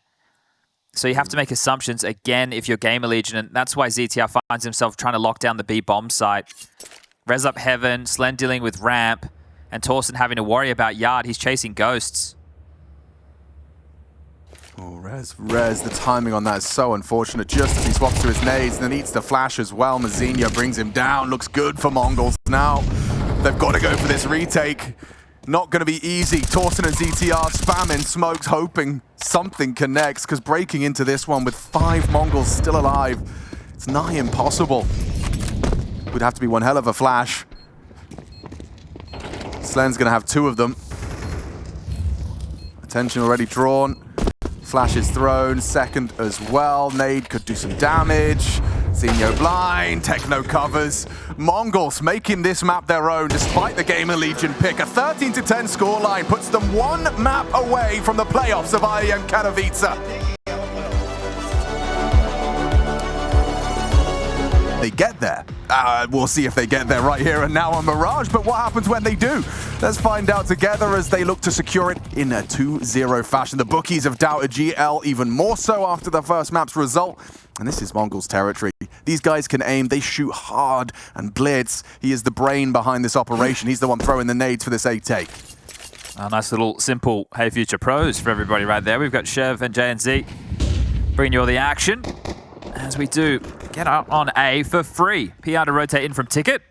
So you have to make assumptions, again, if you're GamerLegion, and that's why ZTR finds himself trying to lock down the B bomb site. Res up Heaven, Slen dealing with ramp, and Torsten having to worry about Yard. He's chasing ghosts. Oh, Rez, the timing on that is so unfortunate. Just as he swaps to his nades, and then eats the flash as well. Mazinho brings him down. Looks good for Mongols now. They've got to go for this retake. Not going to be easy. Torsten and ZTR spamming smokes, hoping something connects, because breaking into this one with 5 Mongols still alive, it's nigh impossible. Would have to be one hell of a flash. Slen's going to have 2 of them. Attention already drawn. Flash is thrown, second as well. Nade could do some damage. Zinho blind, Techno covers. Mongols making this map their own despite the GamerLegion pick. A 13-10 scoreline puts them 1 map away from the playoffs of IEM Katowice. They get there. We'll see if they get there right here and now on Mirage, but what happens when they do? Let's find out together as they look to secure it in a 2-0 fashion. The bookies have doubted GL even more so after the first map's result, and this is Mongols territory. These guys can aim, they shoot hard and blitz. He is the brain behind this operation. He's the one throwing the nades for this A-take. A nice little simple Hey Future Pros for everybody right there. We've got Chev and JNZ bringing you all the action. As we do get up on A for free. PR to rotate in from Ticket.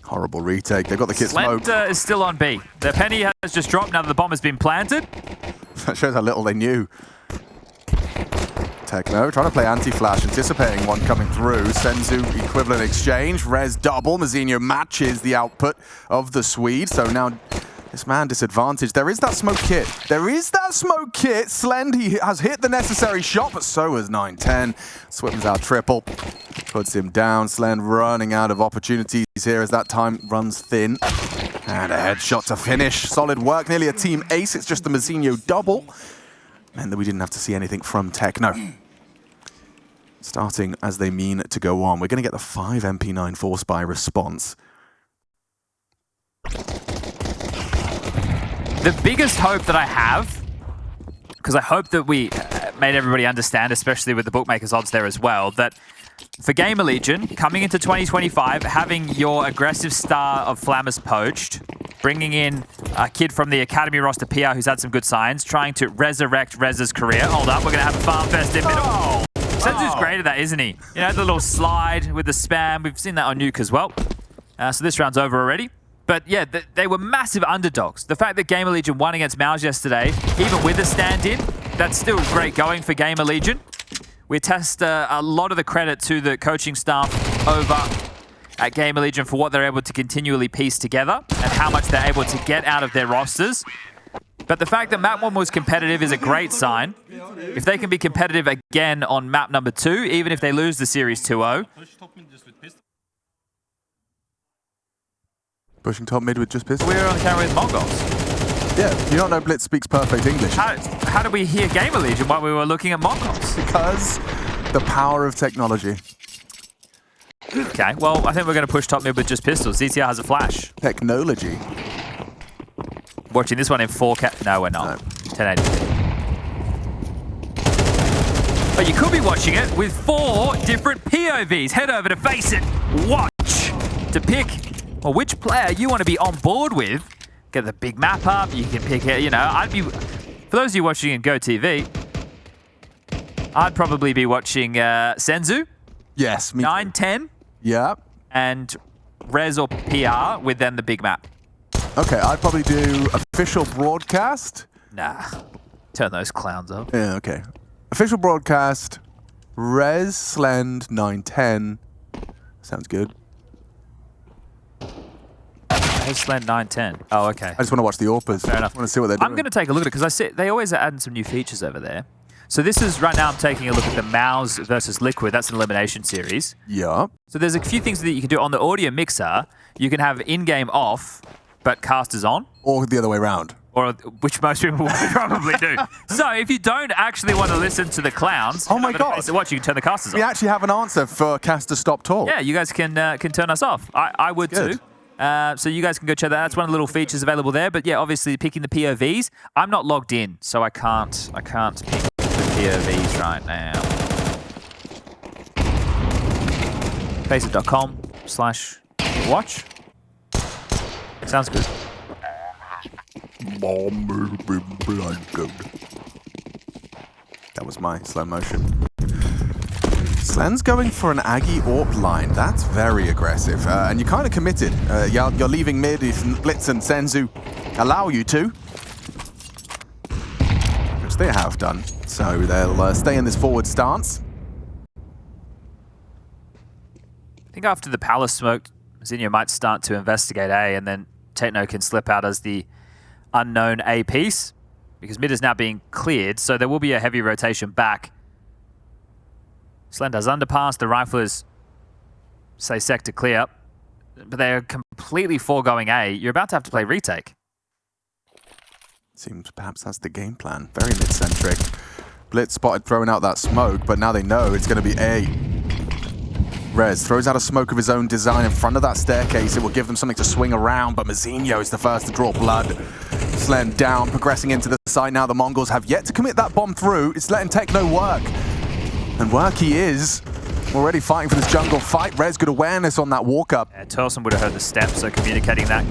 Horrible retake. They've got the kit smoked. Slender is still on B. The penny has just dropped now that the bomb has been planted. That shows how little they knew. Techno trying to play anti-flash, anticipating one coming through. Senzu equivalent exchange. Res double. Mazinho matches the output of the Swede. So now this man disadvantaged. There is that smoke kit. There is that smoke kit. Slend, he has hit the necessary shot, but so has 9-10. Swippen's out triple. Puts him down. Slend running out of opportunities here as that time runs thin. And a headshot to finish. Solid work. Nearly a team ace. It's just the Mazinho double. Meant that we didn't have to see anything from Techno. Starting as they mean to go on. We're going to get the 5 MP9 force buy response. The biggest hope that I have, because I hope that we made everybody understand, especially with the bookmakers odds there as well, that for GamerLegion, coming into 2025, having your aggressive star of Flammers poached, bringing in a kid from the Academy roster, PR, who's had some good signs, trying to resurrect Rez's career. Hold up, we're going to have a farm fest in middle. Oh. Senzu's great at that, isn't he? You know, the little slide with the spam. We've seen that on Nuke as well. So this round's over already. But yeah, they were massive underdogs. The fact that GamerLegion won against MOUZ yesterday, even with a stand-in, that's still great going for GamerLegion. We attest a lot of the credit to the coaching staff over at GamerLegion for what they're able to continually piece together and how much they're able to get out of their rosters. But the fact that map 1 was competitive is a great sign. If they can be competitive again on map number 2, even if they lose the series 2-0, pushing top mid with just pistol. we're on the camera with Mongols. Yeah, you don't know Blitz speaks perfect English. How did we hear GamerLegion while we were looking at Mongols? Because the power of technology. Okay, well, I think we're going to push top mid with just pistols. ZTR has a flash. Technology. Watching this one in 4K. No, we're not. No. 1080. But you could be watching it with 4 different POVs. Head over to Face It. Watch to pick which player you want to be on board with. Get the big map up. You can pick it. You know, for those of you watching in GoTV, I'd probably be watching Senzu. Yes, me 9-10. Yeah. And Rez or PR with then the big map. Okay, I'd probably do official broadcast. Nah. Turn those clowns off. Yeah, okay. Official broadcast, Rez, Slend, 9-10. Sounds good. Slend 9-10. Oh, okay. I just want to watch the AWPers. Fair enough. I want to see what they're doing. I'm going to take a look at it because I see they always are adding some new features over there. So this is, right now I'm taking a look at the MOUZ versus Liquid. That's an elimination series. Yeah. So there's a few things that you can do on the audio mixer. You can have in-game off, but casters on. Or the other way around. Or which most people would probably do. So if you don't actually want to listen to the clowns, oh my God, to watch, you can turn the casters off. We actually have an answer for cast to stop talk. Yeah, you guys can turn us off. I would too. So you guys can go check that. That's one of the little features available there. But yeah, obviously picking the POVs. I'm not logged in, so I can't pick the POVs right now. Faceit.com/watch. Sounds good. That was my slow motion. Slen's going for an Aggie AWP line. That's very aggressive. And you're kind of committed. You're leaving mid if Blitz and Senzu allow you to. Which they have done. So they'll stay in this forward stance. I think after the Palace smoke, Zinho might start to investigate A, and then Techno can slip out as the unknown A piece, because mid is now being cleared, so there will be a heavy rotation back. Slen does underpass, the riflers say sector clear, but they're completely foregoing A. You're about to have to play retake. Seems perhaps that's the game plan. Very mid-centric. Blitz spotted throwing out that smoke, but now they know it's going to be A. Rez throws out a smoke of his own design in front of that staircase. It will give them something to swing around, but Mazinho is the first to draw blood. Slen down, progressing into the side now. The Mongols have yet to commit that bomb through. It's letting Techno work. And work he is. Already fighting for this jungle fight. Rez, good awareness on that walk-up. Yeah, Torsen would have heard the steps, so communicating that.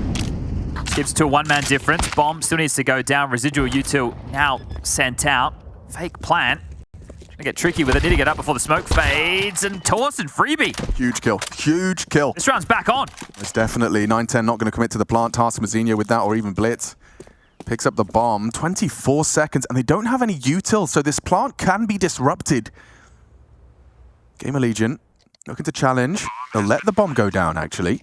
Skips to a one-man difference. Bomb still needs to go down. Residual util now sent out. Fake plant. Gonna get tricky with it. Need to get up before the smoke fades. And Torsen, freebie. Huge kill. Huge kill. This round's back on. It's definitely 9-10 not going to commit to the plant. Task Mazinho with that, or even Blitz. Picks up the bomb. 24 seconds, and they don't have any util, so this plant can be disrupted. GamerLegion looking to challenge. They'll let the bomb go down, actually.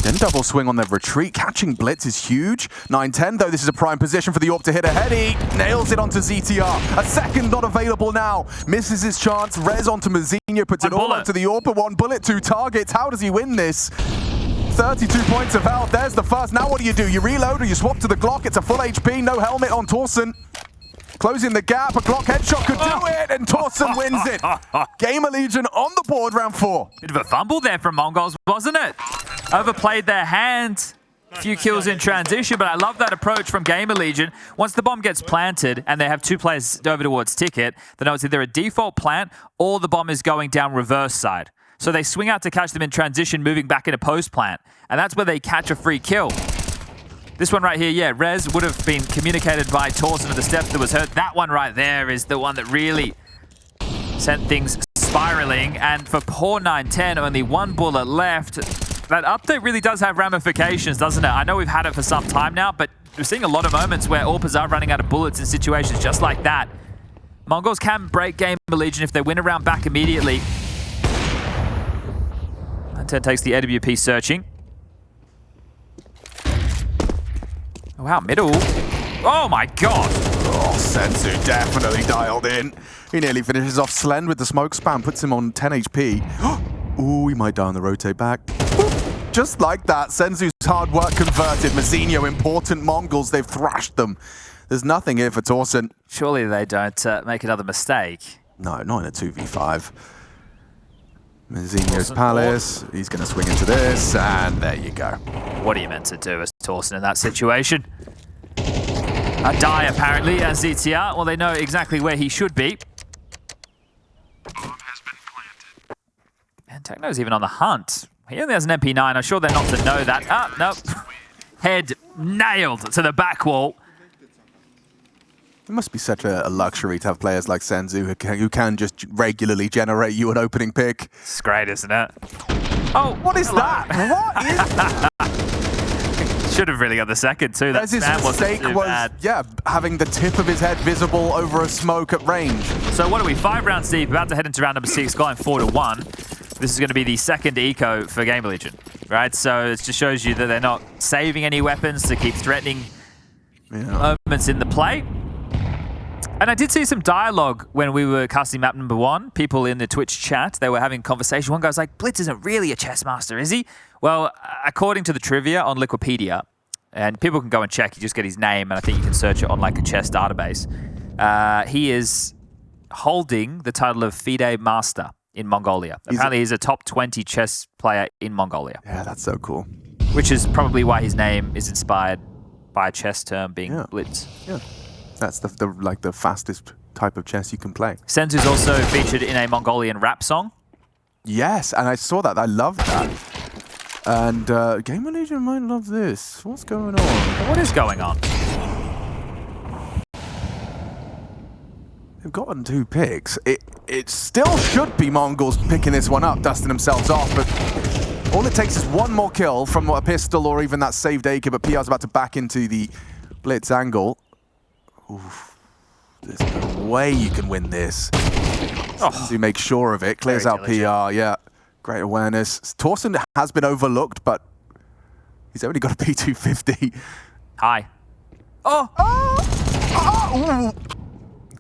Then double swing on their retreat. Catching Blitz is huge. 9-10, though, this is a prime position for the AWP to hit ahead. He nails it onto ZTR. A second not available now. Misses his chance. Rez onto Mazinho. Puts it all onto the AWP. 1 bullet, 2 targets. How does he win this? 32 points of health. There's the first. Now what do? You reload or you swap to the Glock. It's a full HP. No helmet on Torsen. Closing the gap. A Glock headshot could do it. And Torsen wins it. GamerLegion on the board, round 4. Bit of a fumble there from Mongols, wasn't it? Overplayed their hand. A few kills in transition, but I love that approach from GamerLegion. Once the bomb gets planted and they have 2 players over towards Ticket, they know it's either a default plant or the bomb is going down reverse side. So they swing out to catch them in transition, moving back into post plant. And that's where they catch a free kill. This one right here, yeah, Rez would have been communicated by Torsen at the steps that was hurt. That one right there is the one that really sent things spiraling. And for poor 9-10, only 1 bullet left. That update really does have ramifications, doesn't it? I know we've had it for some time now, but we're seeing a lot of moments where AWPers are running out of bullets in situations just like that. Mongols can break GamerLegion if they win a round back immediately. 9-10 takes the AWP searching. Oh, wow, middle. Oh my god! Oh, Senzu definitely dialed in. He nearly finishes off Slen with the smoke spam, puts him on 10 HP. Ooh, he might die on the rotate back. Just like that, Senzu's hard work converted. Mazinho, important Mongols, they've thrashed them. There's nothing here for Torsen. Surely they don't make another mistake. No, not in a 2v5. Mazinho's Palace, he's going to swing into this, and there you go. What are you meant to do as Torsen in that situation? A die, apparently, as ZTR. Well, they know exactly where he should be. And Techno's even on the hunt. He only has an MP9. I'm sure they're not to know that. Ah, nope. Head nailed to the back wall. It must be such a luxury to have players like Senzu who can just regularly generate you an opening pick. It's great, isn't it? Oh, what is that? What is... Should have really got the second too. That his mistake was, yeah, having the tip of his head visible over a smoke at range. So what are we, 5 rounds deep, about to head into round number 6, going 4-1. This is going to be the second eco for GamerLegion, right? So it just shows you that they're not saving any weapons to keep threatening moments in the play. And I did see some dialogue when we were casting map number 1. People in the Twitch chat, they were having conversation. One guy was like, Blitz isn't really a chess master, is he? Well, according to the trivia on Liquipedia, And people can go and check. You just get his name, and I think you can search it on like a chess database. He is holding the title of FIDE Master in Mongolia. Apparently, he's a top 20 chess player in Mongolia. Yeah, that's so cool. Which is probably why his name is inspired by a chess term being blitz. Yeah, that's the fastest type of chess you can play. Senzu's also featured in a Mongolian rap song. Yes, and I saw that. I loved that. And GamerLegion might love this. What's going on? What is going on? They've gotten 2 picks. It still should be TheMongolz picking this one up, dusting themselves off, but all it takes is one more kill from a pistol or even that saved AK, but PR's about to back into the blitz angle. Oof. There's no way you can win this. To make sure of it, clears out PR, yeah. Great awareness. Torsten has been overlooked, but he's only got a P250. Hi.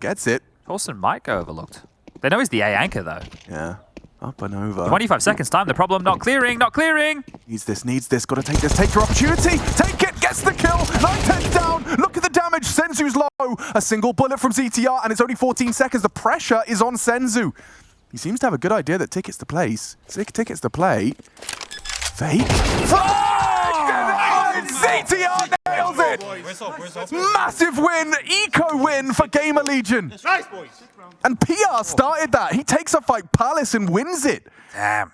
Gets it. Torsten might go overlooked. They know he's the A anchor, though. Yeah. Up and over. 25 seconds time. The problem, not clearing, not clearing. Needs this. Got to take this. Take your opportunity. Take it. Gets the kill. 9-10 down. Look at the damage. Senzu's low. A single bullet from ZTR, and it's only 14 seconds. The pressure is on Senzu. He seems to have a good idea that tickets to place. Tickets to play. Fake. ZTR nails it! Massive win, eco win for GamerLegion. And PR started that. He takes a fight Palace and wins it. Damn.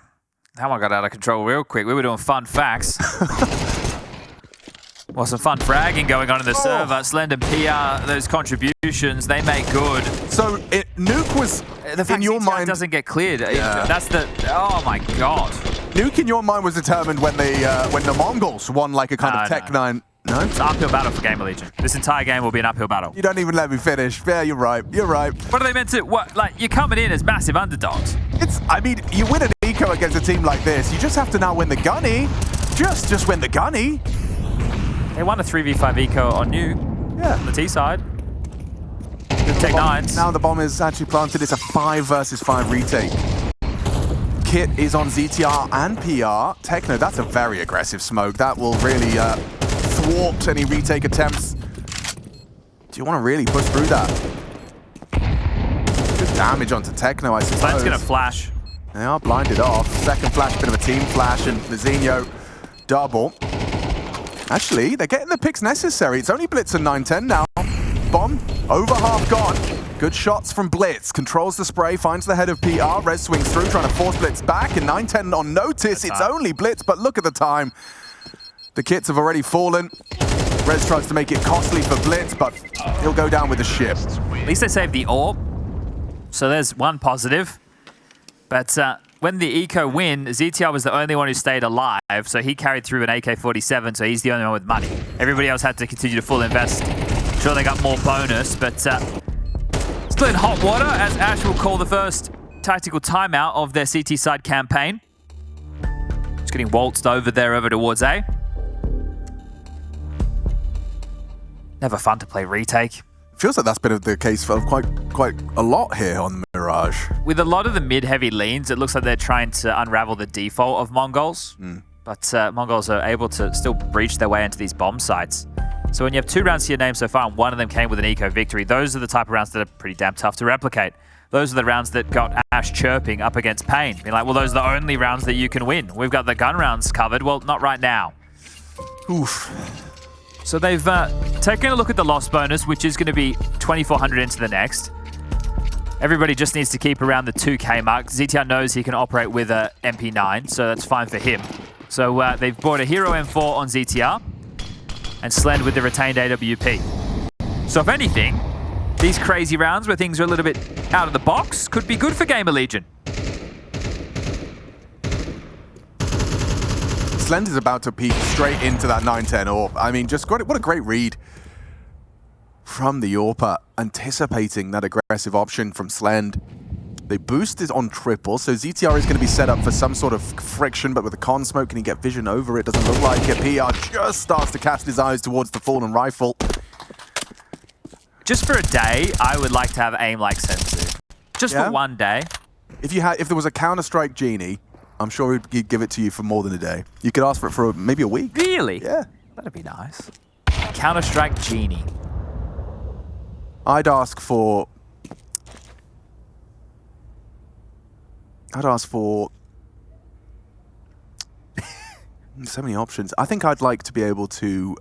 That one got out of control real quick. We were doing fun facts. Well, some fun fragging going on in the server. Slend and PR, those contributions, they make good. So Nuke was, the fact in your mind, doesn't get cleared. That's the, oh my God. Nuke in your mind was determined when the TheMongolz won like a kind of Tech 9. No? It's an uphill battle for GamerLegion. This entire game will be an uphill battle. You don't even let me finish. Yeah, you're right. You're right. What are they meant to, what, like, you're coming in as massive underdogs. I mean, you win an eco against a team like this. You just have to now win the gunny. Just win the gunny. They won a 3v5 eco on Nuke. Yeah. On the T side. Good Tech 9s. Now the bomb is actually planted. It's a 5 versus 5 retake. Kit is on ZTR and PR. Techno, that's a very aggressive smoke. That will really thwart any retake attempts. Do you want to really push through that? Good damage onto Techno, I suppose. Slend's going to flash. They are blinded off. Second flash, bit of a team flash, and Mazinho double. Actually, they're getting the picks necessary. It's only Blitz and 9-10 now. Bomb, over half gone. Good shots from Blitz. Controls the spray, finds the head of PR. Rez swings through, trying to force Blitz back. And 9-10 on notice. It's only Blitz, but look at the time. The kits have already fallen. Rez tries to make it costly for Blitz, but he'll go down with the ship. At least they saved the orb. So there's one positive. But when the eco win, ZTR was the only one who stayed alive, so he carried through an AK-47, so he's the only one with money. Everybody else had to continue to full invest. Sure, they got more bonus, but still in hot water, as Ash will call the first tactical timeout of their CT side campaign. Just getting waltzed over there, over towards A. Never fun to play retake. Feels like that's been the case for quite a lot here on Mirage. With a lot of the mid-heavy leans, it looks like they're trying to unravel the default of TheMongolz. But TheMongolz are able to still breach their way into these bomb sites. So when you have 2 rounds to your name so far, and one of them came with an eco victory, those are the type of rounds that are pretty damn tough to replicate. Those are the rounds that got Ash chirping up against Pain. Being like, well, those are the only rounds that you can win. We've got the gun rounds covered. Well, not right now. Oof. So they've taken a look at the loss bonus, which is going to be 2,400 into the next. Everybody just needs to keep around the 2K mark. ZTR knows he can operate with a MP9, so that's fine for him. So they've brought a Hero M4 on ZTR and Slend with the retained AWP. So if anything, these crazy rounds where things are a little bit out of the box could be good for GamerLegion. Slend is about to peek straight into that 9-10 orb. I mean, just what a great read from the AWPer, anticipating that aggressive option from Slend. They boosted on triple, so ZTR is going to be set up for some sort of friction, but with the con smoke, can he get vision over it? Doesn't look like it. PR just starts to cast his eyes towards the fallen rifle. Just for a day, I would like to have aim like Senzu. Just for one day. If there was a Counter-Strike genie, I'm sure he'd give it to you for more than a day. You could ask for it for maybe a week. Really? Yeah. That'd be nice. Counter-Strike Genie. I'd ask for so many options. I think I'd like to be able to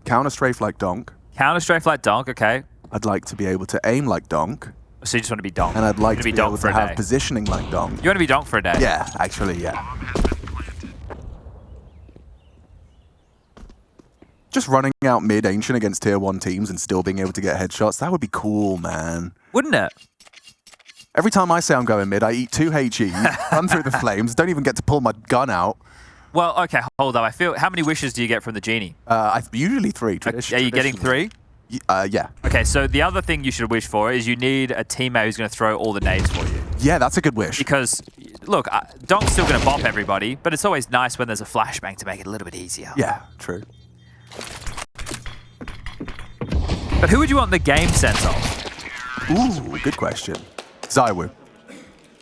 counter-strafe like Donk. Counter-Strafe like Donk, okay. I'd like to be able to aim like Donk. So you just want to be Donk. And I'd like to be Donk able for to a have day. positioning like Donk. You want to be Donk for a day? Yeah, actually, yeah. Just running out mid-ancient against tier 1 teams and still being able to get headshots, that would be cool, man. Wouldn't it? Every time I say I'm going mid, I eat 2 HE, run through the flames, don't even get to pull my gun out. Well, okay, hold up. How many wishes do you get from the Genie? Usually 3. Are you getting 3? Yeah. Okay, so the other thing you should wish for is you need a teammate who's going to throw all the nades for you. Yeah, that's a good wish. Because, look, Donk's still going to bop everybody, but it's always nice when there's a flashbang to make it a little bit easier. Yeah, true. But who would you want the game sense of? Ooh, good question. Zywoo.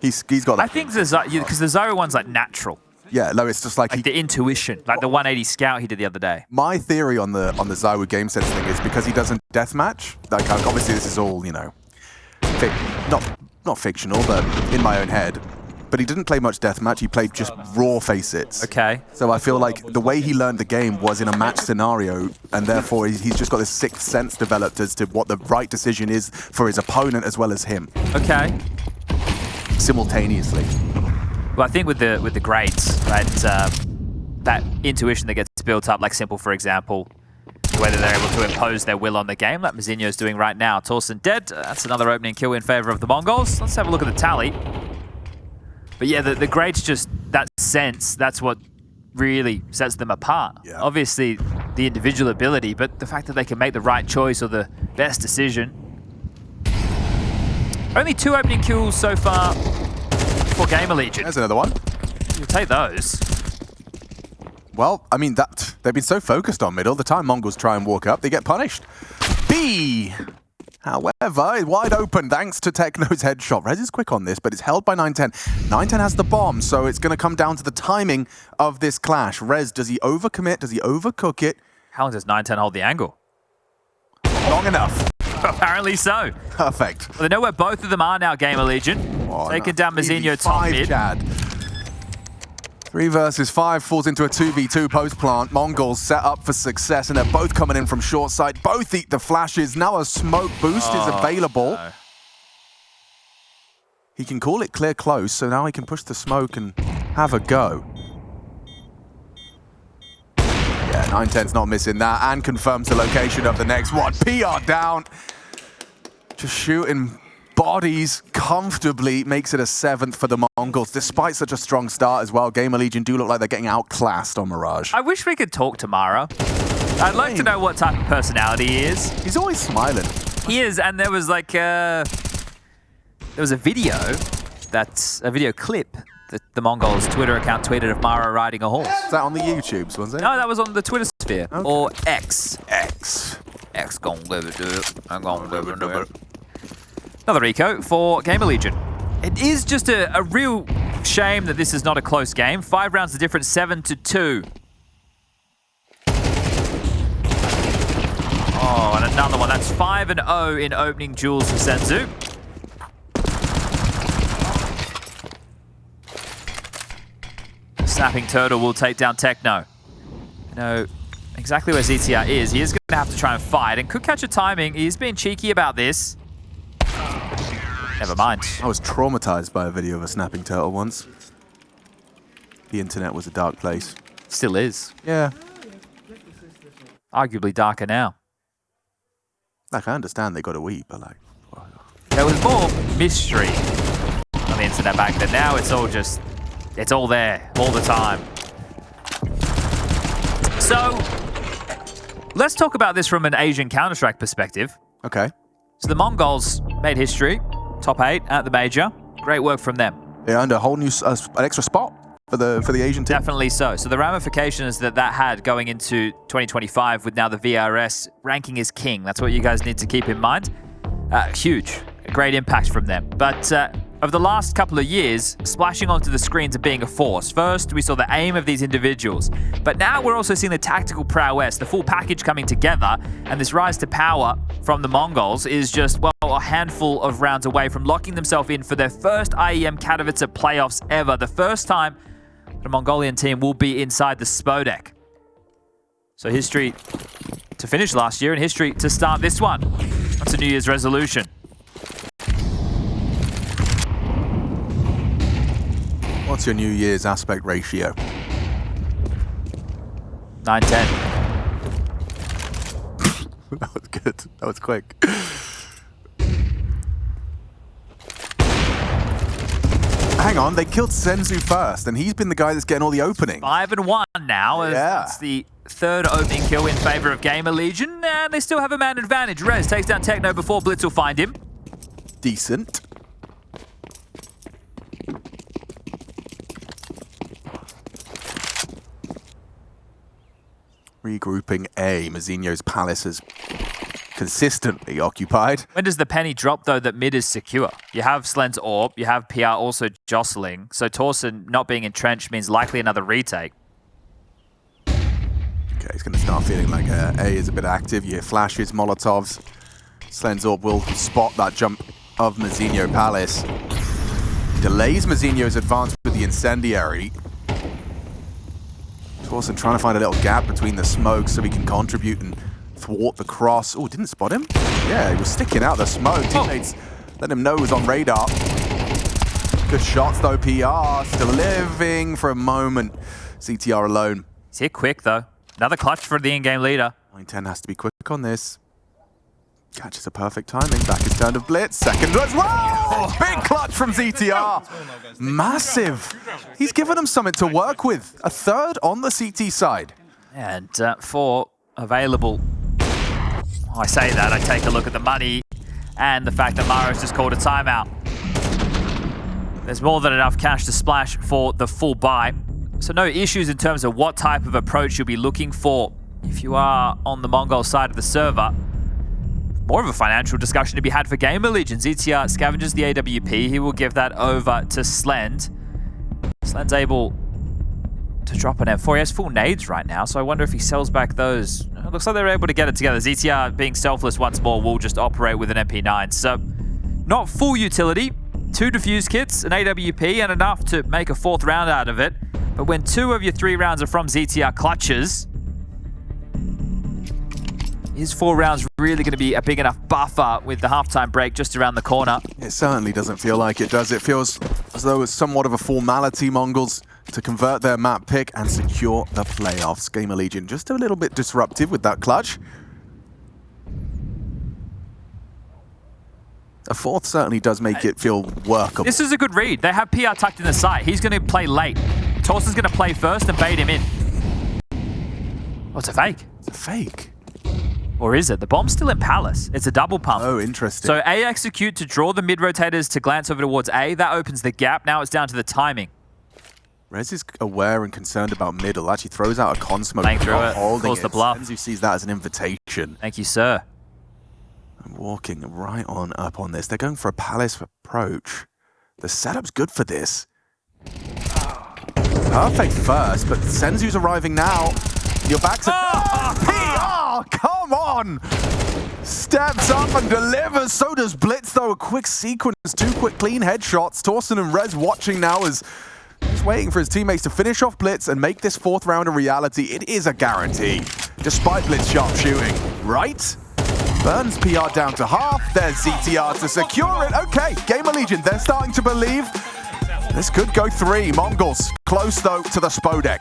He's got that. I think because the Zyro one's like natural. Yeah, no, it's just like the intuition, like the 180 scout he did the other day. My theory on the Zywoo game sense thing is because he doesn't deathmatch. Like obviously this is all, you know, not fictional, but in my own head. But he didn't play much deathmatch. He played just raw face-its. Okay. So I feel like the way he learned the game was in a match scenario, and therefore he's just got this sixth sense developed as to what the right decision is for his opponent as well as him. Okay. Simultaneously. Well, I think with the grades, right, that intuition that gets built up, like Simple, for example, whether they're able to impose their will on the game, like Mazinho's doing right now. Torsten dead. That's another opening kill in favor of the Mongols. Let's have a look at the tally. But yeah, the grades just, that sense, that's what really sets them apart. Yeah. Obviously, the individual ability, but the fact that they can make the right choice or the best decision. Only 2 opening kills so far for GamerLegion. There's another one. You'll take those. Well, I mean, they've been so focused on middle, the time Mongols try and walk up, they get punished. B! However, wide open thanks to Techno's headshot. Rez is quick on this, but it's held by 910. 910 has the bomb, so it's going to come down to the timing of this clash. Rez, does he overcommit? Does he overcook it? How long does 910 hold the angle? Long enough. Apparently so. Perfect. Well, they know where both of them are now, GamerLegion. Oh, Taking down Mazinho top mid. Chad. 3 versus 5 falls into a 2v2 post-plant. Mongols set up for success, and they're both coming in from short side. Both eat the flashes. Now a smoke boost is available. No. He can call it clear close, so now he can push the smoke and have a go. Yeah, 910's not missing that, and confirms the location of the next one. PR down. Just shooting bodies comfortably, makes it a 7th for the Mongols, despite such a strong start as well. GamerLegion do look like they're getting outclassed on Mirage. I wish we could talk to Mara. I'd like to know what type of personality he is. He's always smiling. He is, and there was like there was a video, a video clip that the Mongols Twitter account tweeted of Mara riding a horse. Is that on the YouTubes, was it? No, that was on the Twitter sphere, Okay. or X. X. X gonna live it, do it. I'm gonna live it, do it. Another eco for GamerLegion. It is just a real shame that this is not a close game. 5 rounds the difference, 7-2. Oh, and another one. That's 5-0 in opening duels for Senzu. Snapping Turtle will take down Techno. You know exactly where ZTR is. He is going to have to try and fight and could catch a timing. He's being cheeky about this. Never mind. I was traumatized by a video of a snapping turtle once. The internet was a dark place. Still is. Yeah. Arguably darker now. Like, I understand they got to weep, but like... There was more mystery on the internet back then. Now it's all just... It's all there, all the time. So, let's talk about this from an Asian Counter-Strike perspective. Okay. So the Mongols made history. Top 8 at the major. Great work from them. They earned a whole new, an extra spot for the Asian team. Definitely so. So the ramifications that had going into 2025 with now the VRS ranking as king. That's what you guys need to keep in mind. Huge. A great impact from them. But Over the last couple of years, splashing onto the screens are being a force. First, we saw the aim of these individuals, but now we're also seeing the tactical prowess, the full package coming together, and this rise to power from the Mongols is just, well, a handful of rounds away from locking themselves in for their first IEM Katowice playoffs ever, the first time the Mongolian team will be inside the Spodek. So history to finish last year and history to start this one. That's a New Year's resolution. What's your New Year's aspect ratio? 9-10. That was good. That was quick. Hang on, they killed Senzu first, and he's been the guy that's getting all the openings. 5-1 now. Yeah. It's the third opening kill in favor of GamerLegion, and they still have a man advantage. Rez takes down Techno before Blitz will find him. Decent. Regrouping A. Mazinho's palace is consistently occupied. When does the penny drop, though, that mid is secure? You have Slen's AWP, you have PR also jostling, so Torsen not being entrenched means likely another retake. Okay, he's going to start feeling like A is a bit active. You hear flashes, Molotovs. Slen's AWP will spot that jump of Mazinho Palace. Delays Mazinho's advance with the incendiary. Torsen trying to find a little gap between the smoke so he can contribute and thwart the cross. Oh, didn't spot him? Yeah, he was sticking out the smoke. Teammates let him know he was on radar. Good shots though, PR. Still living for a moment. CTR alone. He's hit quick, though. Another clutch for the in-game leader. 9-10 has to be quick on this. Catches a perfect timing. Back is turned to Blitz. Second as well! Big clutch from ZTR. Massive. He's given them something to work with. A third on the CT side. And 4 available. Oh, I say that, I take a look at the money and the fact that Maro's just called a timeout. There's more than enough cash to splash for the full buy. So no issues in terms of what type of approach you'll be looking for if you are on the Mongol side of the server. More of a financial discussion to be had for GamerLegion. ZTR scavenges the AWP. He will give that over to Slend. Slend's able to drop an M4. He has full nades right now, so I wonder if he sells back those. It looks like they're able to get it together. ZTR, being selfless once more, will just operate with an MP9. So, not full utility. 2 defuse kits, an AWP, and enough to make a 4th round out of it. But when 2 of your 3 rounds are from ZTR clutches, is 4 rounds really going to be a big enough buffer with the halftime break just around the corner? It certainly doesn't feel like it, does it? Feels as though it's somewhat of a formality, Mongols, to convert their map pick and secure the playoffs. GamerLegion just a little bit disruptive with that clutch. A 4th certainly does make it feel workable. This is a good read. They have PR tucked in the site. He's going to play late. Torsen's going to play first and bait him in. Oh, it's a fake. It's a fake. Or is it? The bomb's still in Palace. It's a double pump. Oh, interesting. So A execute to draw the mid-rotators to glance over towards A. That opens the gap. Now it's down to the timing. Rez is aware and concerned about middle. Actually throws out a con smoke. Playing through it. Holding Calls the bluff. Senzu sees that as an invitation. Thank you, sir. And walking right on up on this. They're going for a Palace approach. The setup's good for this. Perfect first, but Senzu's arriving now. Your back's PR! Come on! Steps up and delivers. So does Blitz, though. A quick sequence. 2 quick clean headshots. Torsen and Rez watching now as just waiting for his teammates to finish off Blitz and make this 4th round a reality. It is a guarantee, despite Blitz sharp shooting. Right? Burns PR down to half. There's ZTR to secure it. Okay, GamerLegion, they're starting to believe this could go 3. Mongols close, though, to the Spodek.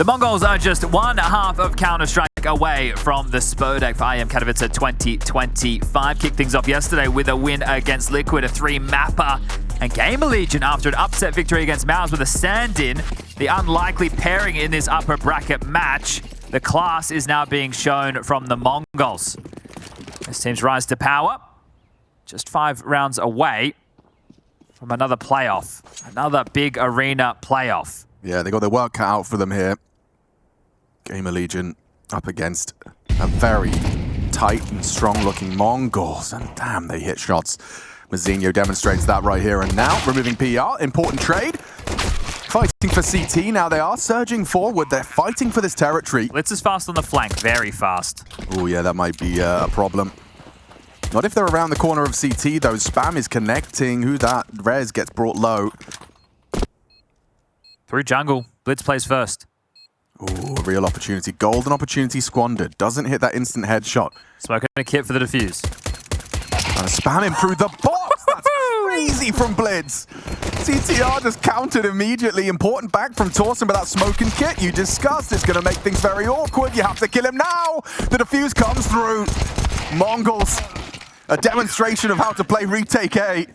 TheMongolz are just one half of Counter-Strike away from the Spodek for IEM Katowice 2025. Kicked things off yesterday with a win against Liquid, a 3-mapper. And GamerLegion, after an upset victory against MOUZ with a stand-in, the unlikely pairing in this upper bracket match, the class is now being shown from TheMongolz. This team's rise to power, just 5 rounds away from another playoff, another big arena playoff. Yeah, they got their work cut out for them here. GamerLegion up against a very tight and strong-looking TheMongolz, and damn, they hit shots. Mazinho demonstrates that right here and now, removing PR, important trade. Fighting for CT, now they are surging forward, they're fighting for this territory. Blitz is fast on the flank, very fast. Oh yeah, that might be a problem. Not if they're around the corner of CT though, Spam is connecting, who that? Rez gets brought low. Through jungle, Blitz plays first. Ooh, a real opportunity, golden opportunity squandered, doesn't hit that instant headshot. Smoking a kit for the defuse. Trying to spam him through the box, that's crazy from Blitz. CTR just countered immediately. Important back from Torsen, but that smoking kit you discussed is going to make things very awkward. You have to kill him now. The defuse comes through. TheMongolz, a demonstration of how to play retake A.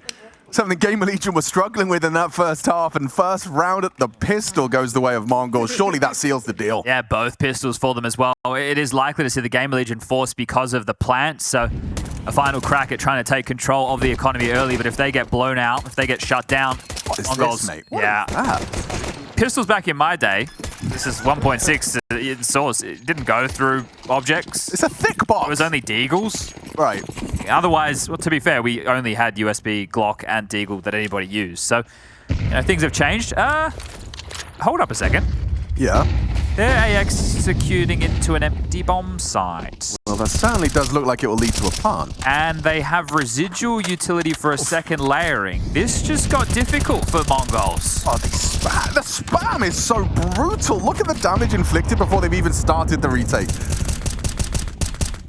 Something GamerLegion was struggling with in that first half, and first round at the pistol goes the way of TheMongolz. Surely that seals the deal. Yeah, both pistols for them as well. It is likely to see the GamerLegion force because of the plant, so a final crack at trying to take control of the economy early, but if they get blown out, if they get shut down, What is TheMongolz, this, mate? What yeah. is that? Pistols back in my day, this is 1.6 in source, it didn't go through objects. It's a thick box. It was only Deagles. Right. Otherwise, well, to be fair, we only had USB, Glock, and Deagle that anybody used. So, you know, things have changed. Hold up a second. Yeah. They're executing into an empty bomb site. Well, that certainly does look like it will lead to a plant. And they have residual utility for a second layering. This just got difficult for TheMongolz. Oh, the spam is so brutal. Look at the damage inflicted before they've even started the retake.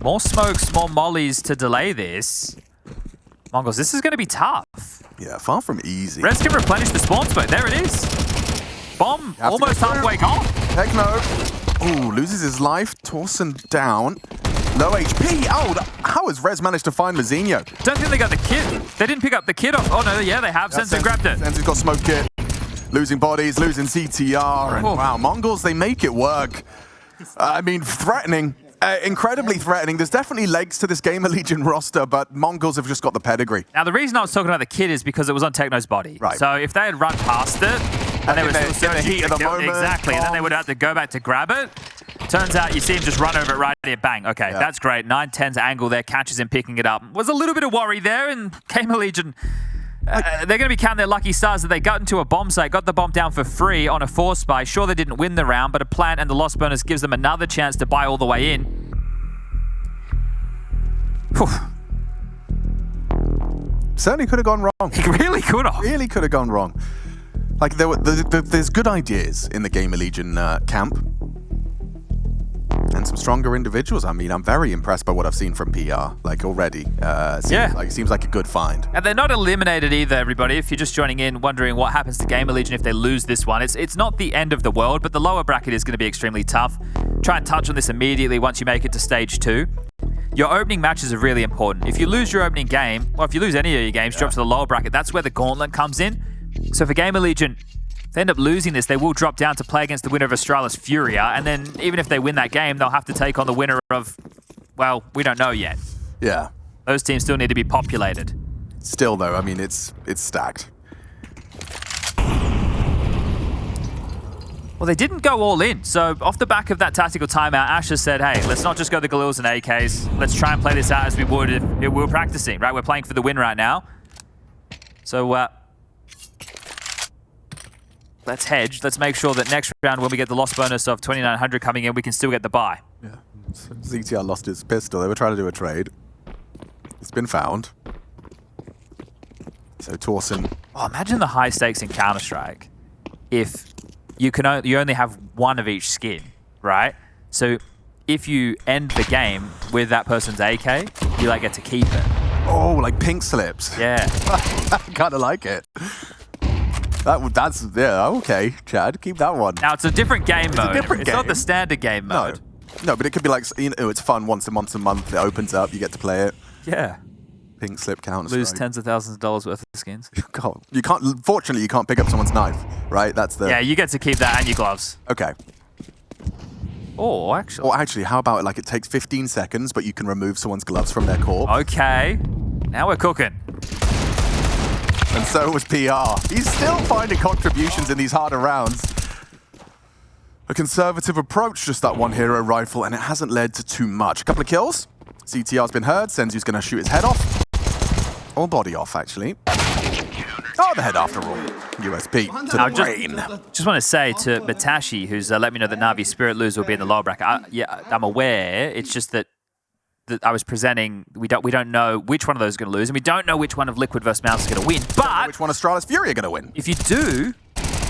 More smokes, more mollies to delay this. TheMongolz, this is going to be tough. Yeah, far from easy. Rez can replenish the spawn smoke. There it is. Bomb almost halfway gone. Heck no. Ooh, loses his life. Torsen down. Low HP. Oh, how has Rez managed to find Mazinho? Don't think they got the kit. They didn't pick up the kit off. Oh no, yeah, they have. Sensei grabbed it. Sensei's got smoke kit. Losing bodies, losing CTR. And wow, TheMongolz, they make it work. I mean, threatening. Incredibly threatening. There's definitely legs to this GamerLegion roster, but TheMongolz have just got the pedigree. Now, the reason I was talking about the kit is because it was on Techno's body. Right. So if they had run past it, and they were still in the heat of the moment. Exactly, and then they would have to go back to grab it. Turns out you see him just run over it right there, bang. Okay, yeah. That's great. 9-10's angle there, catches him picking it up. Was a little bit of worry there, and GamerLegion, they're going to be counting their lucky stars that they got into a bomb site, got the bomb down for free on a force buy. Sure, they didn't win the round, but a plant and the loss bonus gives them another chance to buy all the way in. Whew. Certainly could have gone wrong. He really could have. Really could have gone wrong. Like, there's good ideas in the GamerLegion camp. And some stronger individuals. I mean, I'm very impressed by what I've seen from PR, like, already. Seems like a good find. And they're not eliminated either, everybody. If you're just joining in, wondering what happens to GamerLegion if they lose this one. It's not the end of the world, but the lower bracket is going to be extremely tough. Try and touch on this immediately once you make it to stage 2. Your opening matches are really important. If you lose your opening game, or if you lose any of your games, drop to the lower bracket, that's where the gauntlet comes in. So for GamerLegion, if they end up losing this, they will drop down to play against the winner of Astralis Furia, and then even if they win that game, they'll have to take on the winner of, well, we don't know yet. Yeah. Those teams still need to be populated. Still, though, I mean, it's stacked. Well, they didn't go all in. So off the back of that tactical timeout, Ash has said, hey, let's not just go the Galils and AKs. Let's try and play this out as we would if we were practicing, right? We're playing for the win right now. So let's hedge. Let's make sure that next round when we get the loss bonus of 2,900 coming in, we can still get the buy. Yeah. ZTR lost his pistol. They were trying to do a trade. It's been found. So Torsen. Oh, imagine the high stakes in Counter-Strike if you only have one of each skin, right? So if you end the game with that person's AK, you like get to keep it. Oh, like pink slips. Yeah. I kind of like it. That's yeah, okay, Chad, keep that one. Now, it's a different game mode. Different It's not the game. standard game mode. No, but it could be like, you know, it's fun once a month. It opens up, you get to play it. Yeah. Pink slip count. Lose tens of thousands of dollars worth of skins. God, you can't. Fortunately, you can't pick up someone's knife, right? That's the. Yeah, you get to keep that and your gloves. Okay. Or actually. Or actually, how about like it takes 15 seconds, but you can remove someone's gloves from their corpse? Okay. Now we're cooking. And so was PR. He's still finding contributions in these harder rounds. A conservative approach, just that one hero rifle, and it hasn't led to too much. A couple of kills. CTR's been heard. Senzu's going to shoot his head off. Or body off, actually. Oh, the head after all. USP to the brain. Just want to say to Matashi, who's let me know that Navi's Spirit Loser will be in the lower bracket. I'm aware. It's just that I was presenting. We don't know which one of those is going to lose, and we don't know which one of Liquid versus Mouse is going to win. But which one of Astralis Fury are going to win? If you do,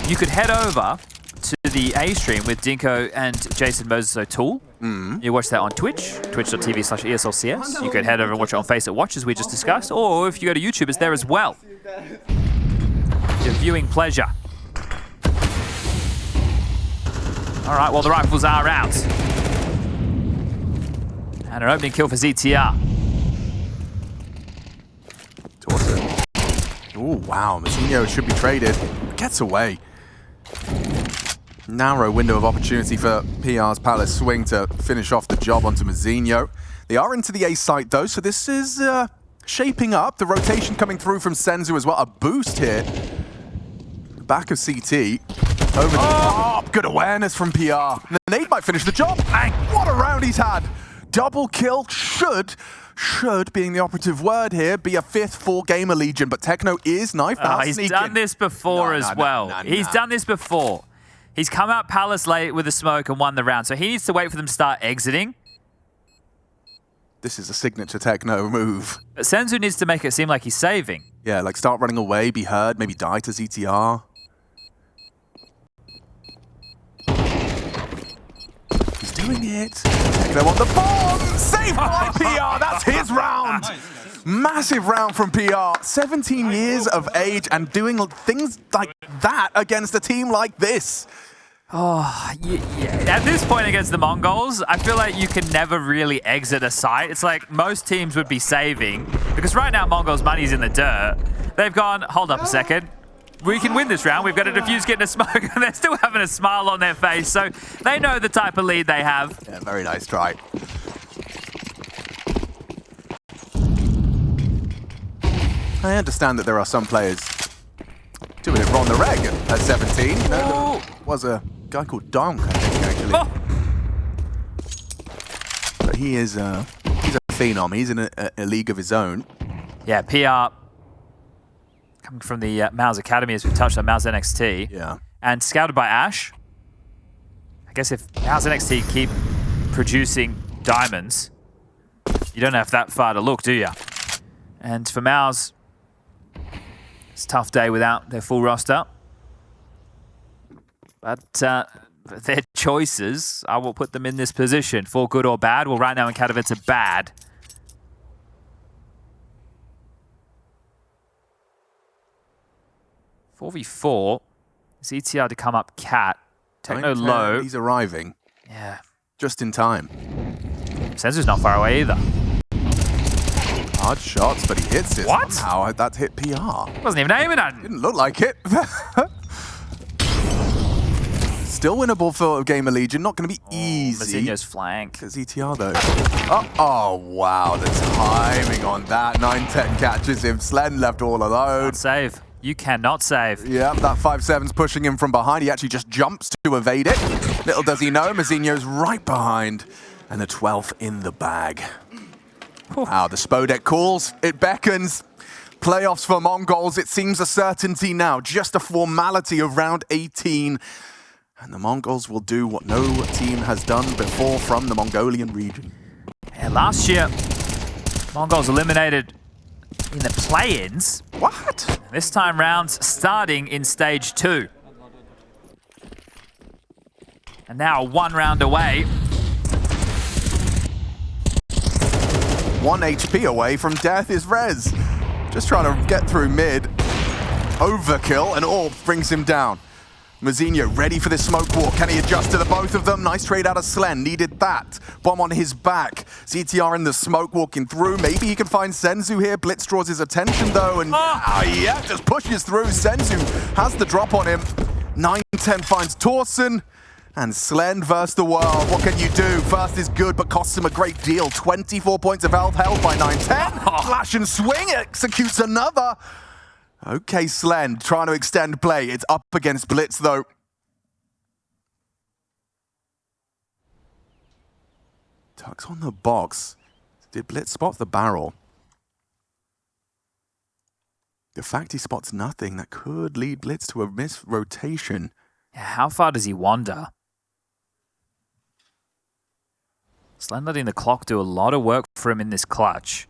you could head over to the A stream with Dinko and Jason Moses O'Toole. You watch that on Twitch, twitch.tv/ESLCS. You could head over and watch it on Face It Watch, as we just discussed, or if you go to YouTube, it's there as well. Your viewing pleasure. All right, well, the rifles are out. And an opening kill for ZTR. Torso. Oh, wow. Mazinho should be traded. Gets away. Narrow window of opportunity for PR's Palace Swing to finish off the job onto Mazinho. They are into the A site, though, so this is shaping up. The rotation coming through from Senzu as well. A boost here. Back of CT. Over the top. Good awareness from PR. The nade might finish the job. Bang. What a round he's had. Double kill should, being the operative word here, be a fifth for GamerLegion, but Techno is knife out. He's done this before as well. He's done this before. He's come out Palace late with a smoke and won the round, so he needs to wait for them to start exiting. This is a signature Techno move. But Senzu needs to make it seem like he's saving. Yeah, like start running away, be heard, maybe die to ZTR. He's doing it. Techno on the bomb! Saved by PR! That's his round! Massive round from PR. 17 years of age and doing things like that against a team like this. Oh, yeah. At this point against the Mongols, I feel like you can never really exit a site. It's like most teams would be saving, because right now Mongols' money's in the dirt. They've gone, hold up a second. We can win this round. We've got a defuse getting a smoke, and they're still having a smile on their face. So they know the type of lead they have. Yeah, very nice try. I understand that there are some players doing it wrong the reg at 17. You know, there was a guy called Donk, I think, actually. Oh. But he's a phenom. He's in a league of his own. Yeah, PR coming from the Mouse Academy, as we touched on, Mouse NXT. Yeah. And scouted by Ash. I guess if Mouse NXT keep producing diamonds, you don't have that far to look, do you? And for Mouse, it's a tough day without their full roster. But their choices, I will put them in this position, for good or bad. Well, right now in Katowice, are bad. .4v4, ZTR to come up Cat. Techno low. He's arriving. Yeah. Just in time. Senzu's not far away either. Hard shots, but he hits it. What? Somehow that hit PR. Wasn't even aiming at him. Didn't look like it. Still winnable for GamerLegion. Not going to be easy. Mazinho's flank. ZTR though. Oh, wow. The timing on that. 9-10 catches him. Slen left all alone. Can't save. You cannot save. Yeah, that 5-7's pushing him from behind. He actually just jumps to evade it. Little does he know, Mazinho's right behind. And the 12th in the bag. Wow, the Spodek calls. It beckons. Playoffs for Mongols. It seems a certainty now. Just a formality of round 18. And the Mongols will do what no team has done before from the Mongolian region. Yeah, last year, Mongols eliminated in the play-ins. What? This time round, starting in stage 2. And now 1 round away. 1 HP away from death is Rez. Just trying to get through mid. overkill, and Orb brings him down. Mazinho ready for this smoke walk. Can he adjust to the both of them? Nice trade out of Slen. Needed that. Bomb on his back. ZTR in the smoke walking through. Maybe he can find Senzu here. Blitz draws his attention though. And yeah, just pushes through. Senzu has the drop on him. 9-10 finds Torsen. And Slen versus the world. What can you do? First is good, but costs him a great deal. 24 points of health held by 9-10. Flash and swing executes another. Okay, Slen trying to extend play. It's up against Blitz, though. Tucks on the box. Did Blitz spot the barrel? The fact he spots nothing, that could lead Blitz to a missed rotation. Yeah, how far does he wander? Slen letting the clock do a lot of work for him in this clutch.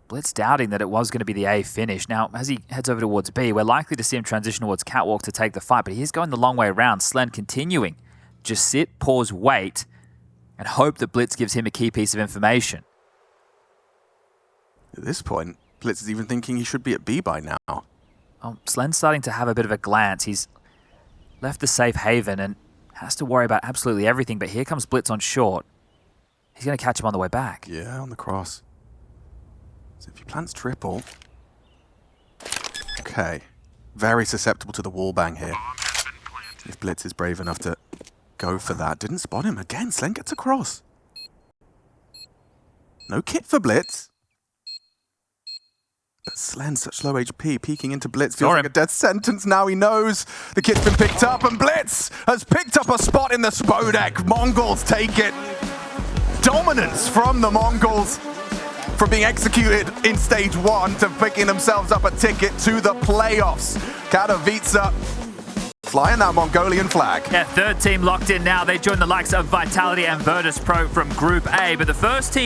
Blitz doubting that it was going to be the A finish. Now, as he heads over towards B, we're likely to see him transition towards Catwalk to take the fight, but he's going the long way around. Slen continuing. Just sit, pause, wait, and hope that Blitz gives him a key piece of information. At this point, Blitz is even thinking he should be at B by now. Oh, Slen's starting to have a bit of a glance. He's left the safe haven and has to worry about absolutely everything, but here comes Blitz on short. He's going to catch him on the way back. Yeah, on the cross. So if he plants triple... Okay. Very susceptible to the wall bang here. If Blitz is brave enough to go for that. Didn't spot him again. Slen gets across. No kit for Blitz. But Slen, such low HP, peeking into Blitz feels like a death sentence. Now he knows the kit's been picked up, and Blitz has picked up a spot in the Spodek. Mongols take it. Dominance from the Mongols, from being executed in stage 1 to picking themselves up a ticket to the playoffs. Katowice flying that Mongolian flag. Yeah, third team locked in now. They join the likes of Vitality and Virtus Pro from Group A, but the first team